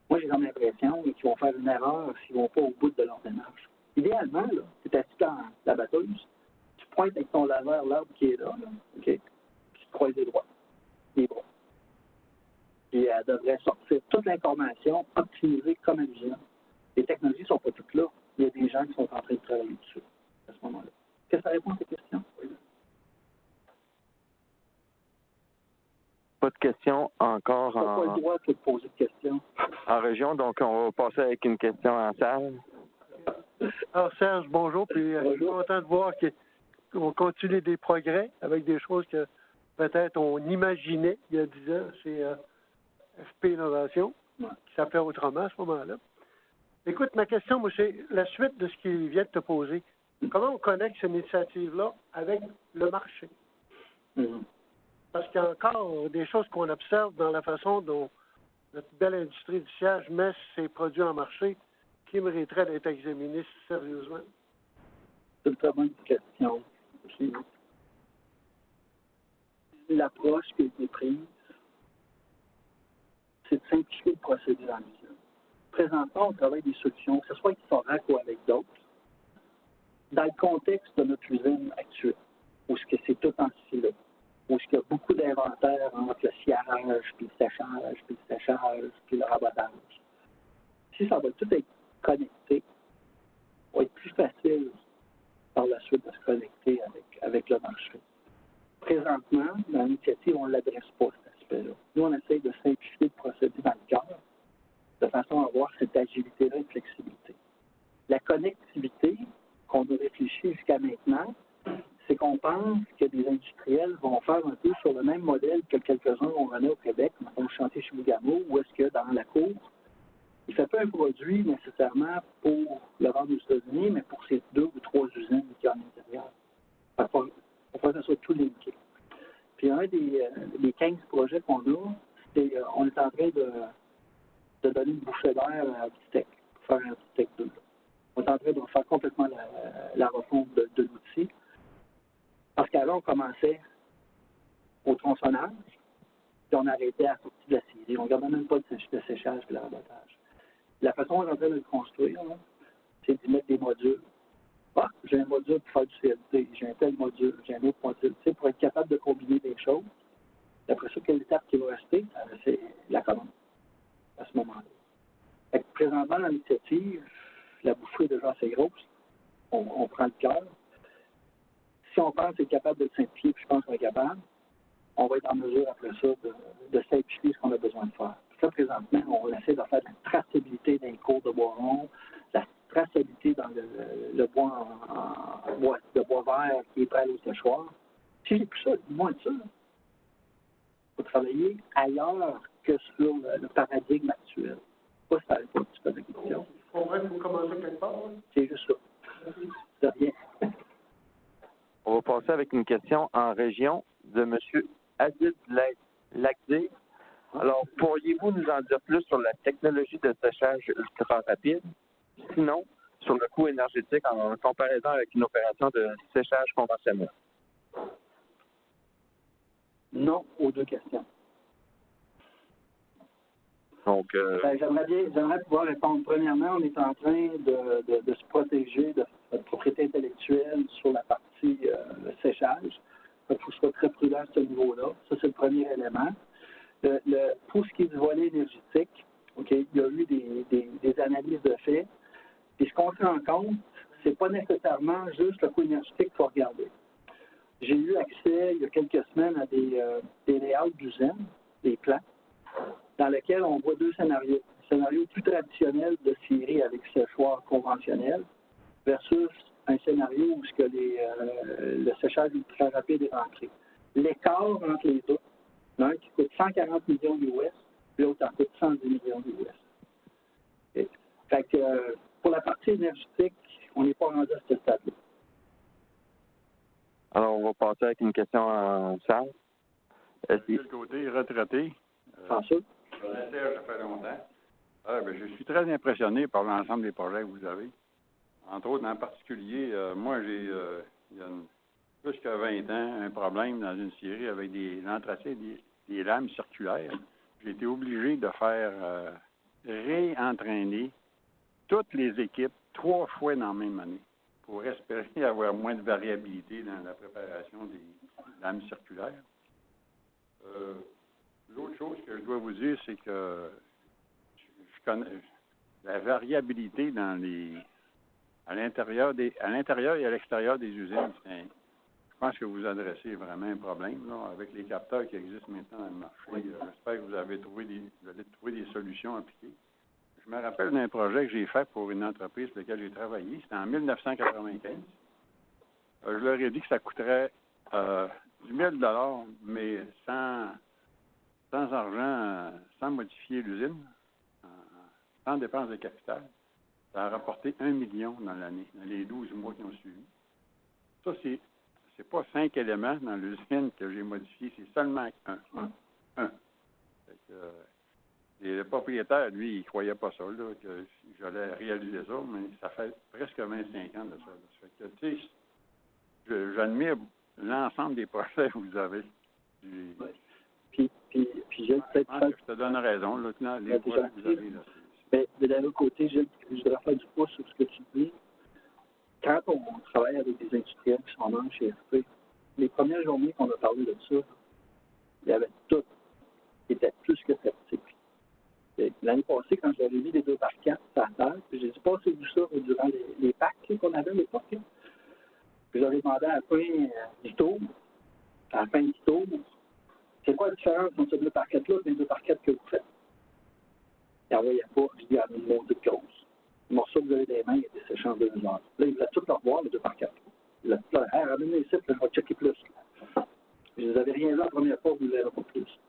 Moi, j'ai comme l'impression qu'ils vont faire une erreur s'ils ne vont pas au bout de leur démarche. Idéalement, tu es assis dans la batteuse, tu pointes avec ton laveur l'arbre qui est là, OK? Puis tu te croises les doigts, les bras. Et elle devrait sortir toute l'information optimisée comme à l'usine. Les technologies ne sont pas toutes là. Il y a des gens qui sont en train de travailler dessus à ce moment-là. Est-ce que ça répond à tes questions? Oui. Pas de questions encore pas le droit de te poser de questions. En région, donc on va passer avec une question en salle. Alors Serge, bonjour, puis je suis content de voir qu'on continue des progrès avec des choses que peut-être on imaginait il y a 10 ans chez FP Innovation, qui s'appelait autrement à ce moment-là. Écoute, ma question, moi, c'est la suite de ce qu'il vient de te poser. Comment on connecte cette initiative-là avec le marché? Parce qu'il y a encore des choses qu'on observe dans la façon dont notre belle industrie du siège met ses produits en marché qui mériterait d'être examinées sérieusement. C'est une très bonne question. Puis, l'approche qui a été prise, c'est de simplifier le procédé dans l'usine. présentement, on travaille des solutions, que ce soit avec Sorac ou avec d'autres, dans le contexte de notre usine actuelle, où ce que c'est tout en silo, où ce qu'il y a beaucoup d'inventaire entre le sciage, puis le séchage, puis le rabotage. Si ça va tout être connecté, ça va être plus facile par la suite de se connecter avec le marché. Présentement, dans l'initiative, on ne l'adresse pas, cet aspect-là. Nous, on essaie de simplifier le procédé dans le cœur, de façon à avoir cette agilité-là et flexibilité. La connectivité qu'on a réfléchi jusqu'à maintenant, c'est qu'on pense que des industriels vont faire un peu sur le même modèle que quelques-uns ont mené au Québec, comme le chantier Chibougamau, où est-ce que dans la cour, il ne fait pas un produit nécessairement pour le vendre aux États-Unis, mais pour ces 2 ou 3 usines qui sont à l'intérieur. Pour que ça soit tout linké. Puis un des 15 projets qu'on a, c'est on est en train de donner une bouchée d'air à Abitech, pour faire un Abitech 2. On est en train de faire complètement la refonte de l'outil. Parce qu'avant, on commençait au tronçonnage, puis on arrêtait à la sortie de la série. On ne gardait même pas de séchage et de rabotage. La façon dont on est en train de le construire, là, c'est d'y mettre des modules. Ah, j'ai un module pour faire du CLT, j'ai un tel module, j'ai un autre module, tu sais, pour être capable de combiner des choses. Après ça, quelle étape qui va rester, c'est la commande, à ce moment-là. Fait que présentement, l'initiative, la bouffée est déjà assez grosse. On prend le cœur. Si on pense être capable de le simplifier, puis je pense qu'on est capable, on va être en mesure, après ça, de simplifier ce qu'on a besoin de faire. Puis là, présentement, on essaie de faire de la traçabilité dans les cours de bois rond, la traçabilité dans le bois de bois vert qui est prêt au séchoir. Si j'ai plus ça, moins de ça, il faut travailler ailleurs que sur le paradigme actuel. Pas ça, pas un petit peu de question. Je comprends qu'il faut commencer quelque part. Hein? C'est juste ça. De rien. On va passer avec une question en région de M. Adil Lagdé. Alors, pourriez-vous nous en dire plus sur la technologie de séchage ultra rapide? Sinon, sur le coût énergétique en comparaison avec une opération de séchage conventionnelle? Non aux 2 questions. Donc, j'aimerais pouvoir répondre. Premièrement, on est en train de se protéger de notre propriété intellectuelle sur la partie séchage. Il faut être très prudent à ce niveau-là. Ça, c'est le premier élément. Pour ce qui est du volet énergétique, il y a eu des analyses de fait. Et ce qu'on se rend compte, c'est pas nécessairement juste le coût énergétique qu'il faut regarder. J'ai eu accès il y a quelques semaines à des layouts d'usines, des plans, dans lesquels on voit 2 scénarios. Un scénario plus traditionnel de scierie avec séchoir conventionnel versus un scénario où le séchage ultra rapide est rentré. L'écart entre les deux, l'un qui coûte 140 millions d'US, l'autre en coûte 110 millions d'US. Okay. Fait que pour la partie énergétique, on n'est pas rendu à ce stade-là. Alors, on va passer avec une question en salle. Quel côté retraité? Sans sûr. Ça fait longtemps. Je suis très impressionné par l'ensemble des projets que vous avez. Entre autres, en particulier, moi, j'ai, il y a plus que 20 ans, un problème dans une scierie avec l'entracé des lames circulaires. J'ai été obligé de faire réentraîner toutes les équipes 3 fois dans la même année pour espérer avoir moins de variabilité dans la préparation des lames circulaires. L'autre chose que je dois vous dire, c'est que je connais la variabilité à l'intérieur et à l'extérieur des usines. Je pense que vous adressez vraiment un problème là, avec les capteurs qui existent maintenant dans le marché. J'espère que vous allez trouver des solutions appliquées. Je me rappelle d'un projet que j'ai fait pour une entreprise pour laquelle j'ai travaillé. C'était en 1995. Je leur ai dit que ça coûterait du 1 000 $, mais sans argent, sans modifier l'usine, sans dépenses de capital. Ça a rapporté 1 million dans l'année, dans les 12 mois qui ont suivi. Ça, c'est pas 5 éléments dans l'usine que j'ai modifié, c'est seulement un. Fait que, et le propriétaire, lui, il croyait pas ça, là, que j'allais réaliser ça, mais ça fait presque 25 ans de ça. Fait que, tu sais, j'admire l'ensemble des projets que vous avez. Puis je peut-être je te donne raison, là, les projets que vous avez, là. Mais d'un autre côté, je voudrais faire du pouce sur ce que tu dis. Quand on travaille avec des industriels qui sont membres chez FP, les premières journées qu'on a parlé de ça, il y avait tout qui était plus que sceptique. L'année passée, quand j'avais mis les 2x4 à terre, j'ai dit passez-vous ça durant les packs qu'on avait à l'époque. Puis j'avais demandé à la fin du tour, c'est quoi la différence entre ce 2x4-là et les 2x4 que vous faites? Il n'en voyait pas, je dis à une montée de cause. Le morceau que vous avez des mains, il était séché en 2 heures. Là, il voulait tout leur voir, le 2x4. Il a tout leur ramené ici, puis je vais checker plus. Je vous avais rien vu la première fois, vous ne verrez pas plus.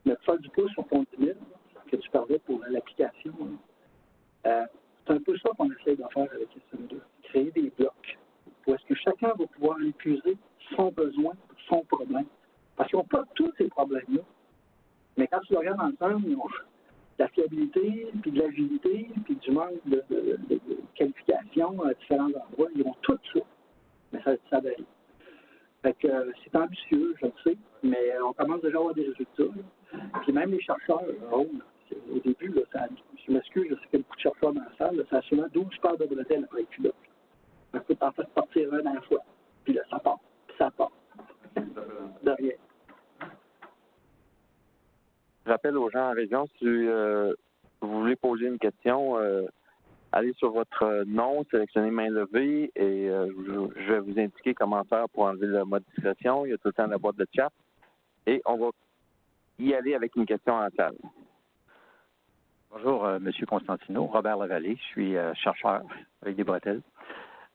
Mais pour faire du pouce sur ton 10 000, que tu parlais pour l'application, c'est un peu ça qu'on essaie de faire avec SM2. Créer des blocs où est-ce que chacun va pouvoir épuiser son besoin, son problème. Parce qu'ils n'ont pas tous ces problèmes-là. Mais quand tu le regardes ensemble, ils ont de la fiabilité, puis de l'agilité, puis du manque de qualification à différents endroits. Ils ont tout ça. Mais ça varie. Fait que c'est ambitieux, je le sais, mais on commence déjà à avoir des résultats. Là. Puis même les chercheurs, au début, là, je m'excuse, je sais qu'il y a beaucoup de chercheurs dans la salle, là, ça a souvent 12 paires de bretelles après le culotte. Ça peut en fait partir un à la fois. Puis là, ça part. Puis ça part. De rien. Je rappelle aux gens en région, si vous voulez poser une question, allez sur votre nom, sélectionnez main levée et je vais vous indiquer comment faire pour enlever le mode discrétion. Il y a tout le temps la boîte de chat et on va y aller avec une question en salle. Bonjour, M. Constantino. Robert Lavallée. Je suis chercheur avec des bretelles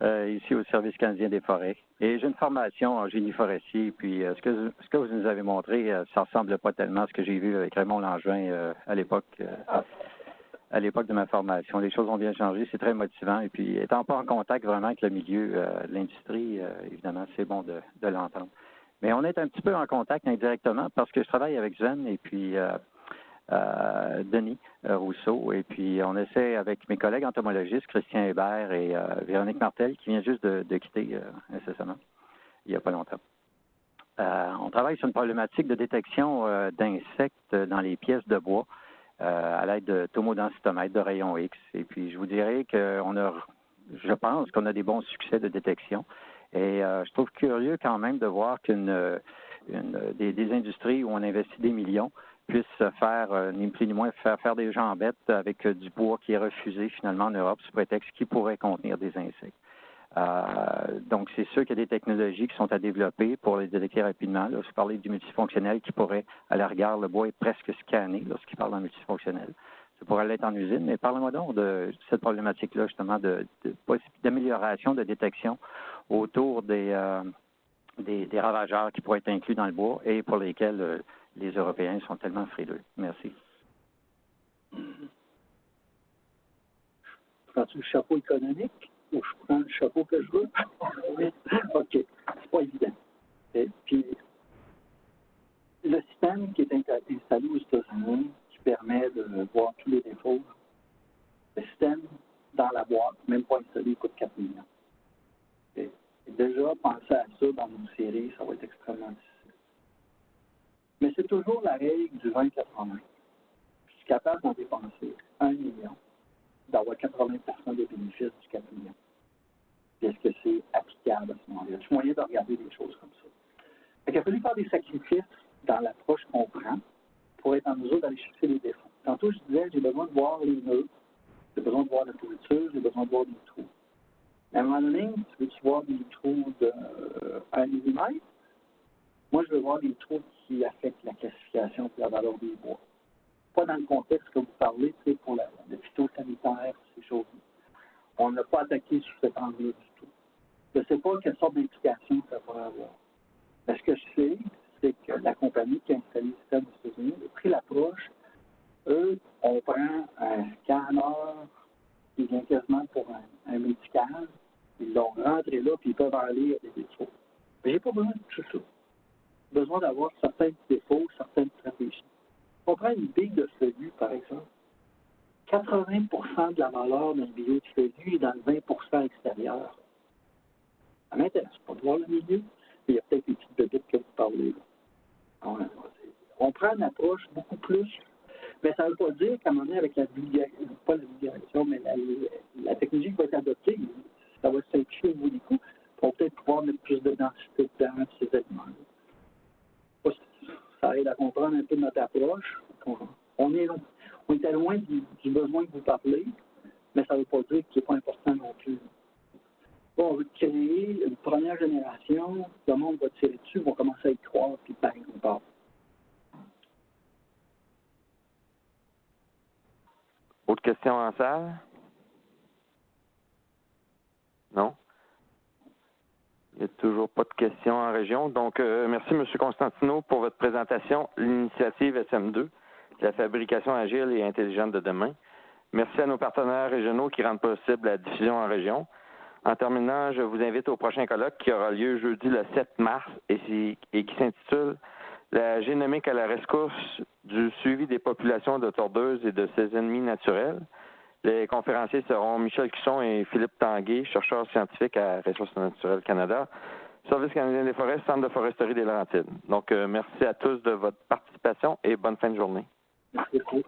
ici au Service canadien des forêts. Et j'ai une formation en génie forestier. Puis ce que vous nous avez montré, ça ne ressemble pas tellement à ce que j'ai vu avec Raymond Langevin à l'époque de ma formation. Les choses ont bien changé. C'est très motivant. Et puis, étant pas en contact vraiment avec le milieu de l'industrie, évidemment, c'est bon de l'entendre. Mais on est un petit peu en contact indirectement parce que je travaille avec Sven et puis Denis Rousseau. Et puis, on essaie avec mes collègues entomologistes, Christian Hébert et Véronique Martel, qui vient juste de quitter incessamment, il n'y a pas longtemps. On travaille sur une problématique de détection d'insectes dans les pièces de bois à l'aide de tomodensitomètres, de rayons X. Et puis, je vous dirais je pense qu'on a des bons succès de détection. Et je trouve curieux quand même de voir des industries où on investit des millions puissent faire, ni plus ni moins, faire des jambettes avec du bois qui est refusé finalement en Europe sous prétexte qu'il pourrait contenir des insectes. Donc, c'est sûr qu'il y a des technologies qui sont à développer pour les détecter rapidement. Là, je parlais du multifonctionnel qui pourrait, à la rigueur, le bois est presque scanné lorsqu'il parle d'un multifonctionnel. Ça pourrait l'être en usine, mais parlez-moi donc de cette problématique-là, justement, d'amélioration de détection autour des ravageurs qui pourraient être inclus dans le bois et pour lesquels les Européens sont tellement frileux. Merci. Prends-tu le chapeau économique ou je prends le chapeau que je veux? OK. C'est pas évident. Et puis, le système qui est installé aux États-Unis, qui permet de voir tous les défauts, le système dans la boîte, même pas installé, coûte 4 millions. Et déjà, penser à ça dans une série, ça va être extrêmement difficile. Mais c'est toujours la règle du 20-80. Je suis capable d'en dépenser 1 million, d'avoir 80% des bénéfices du 4 millions. Puis est-ce que c'est applicable à ce moment-là? Il y a moyen de regarder des choses comme ça. Il a fallu faire des sacrifices dans l'approche qu'on prend pour être en mesure d'aller chercher les défauts. Tantôt, je disais, j'ai besoin de voir les nœuds, j'ai besoin de voir la pourriture, j'ai besoin de voir des trous. À un moment donné, tu veux-tu voir des trous de 1 mm? Moi, je veux voir des trous qui affectent la classification et la valeur des bois. Pas dans le contexte que vous parlez, c'est pour le phytosanitaire, ces choses-là. On n'a pas attaqué sur cet angle-là du tout. Je ne sais pas quelle sorte d'implication ça pourrait avoir. Mais ce que je sais, c'est que la compagnie qui a installé le système aux États-Unis a pris l'approche. Eux, on prend un scanner qui vient quasiment pour un médical. Ils l'ont rentré là, puis ils peuvent aller avec des défauts. Mais j'ai pas besoin de tout ça. J'ai besoin d'avoir certains défauts, certaines stratégies. On prend une bille de feuillu, par exemple. 80% de la valeur d'un billet de feuillu est dans le 20% extérieur. Ça ne m'intéresse pas de voir le milieu, mais il y a peut-être des petites bébites que vous parlez là. On prend une approche beaucoup plus Mais ça ne veut pas dire qu'à un moment donné, avec pas la vulgarisation, mais la technologie qui va être adoptée, ça va simplifier au bout du coup. On va peut-être pouvoir mettre plus de densité dans ces éléments-là. Ça aide à comprendre un peu notre approche. On était loin du besoin que vous parlez, mais ça ne veut pas dire qu'il n'est pas important non plus. Bon, on veut créer une première génération, le monde va tirer dessus, on va commencer à y croire, puis bang, on part. Autre question en salle? Non? Il n'y a toujours pas de questions en région. Donc, merci, M. Constantino, pour votre présentation. L'initiative SM2, la fabrication agile et intelligente de demain. Merci à nos partenaires régionaux qui rendent possible la diffusion en région. En terminant, je vous invite au prochain colloque qui aura lieu jeudi le 7 mars et qui s'intitule « La génomique à la rescousse du suivi des populations de tordeuses et de ses ennemis naturels ». Les conférenciers seront Michel Cusson et Philippe Tanguay, chercheurs scientifiques à Ressources naturelles Canada, Service canadien des forêts, Centre de foresterie des Laurentides. Donc, merci à tous de votre participation et bonne fin de journée. Merci beaucoup.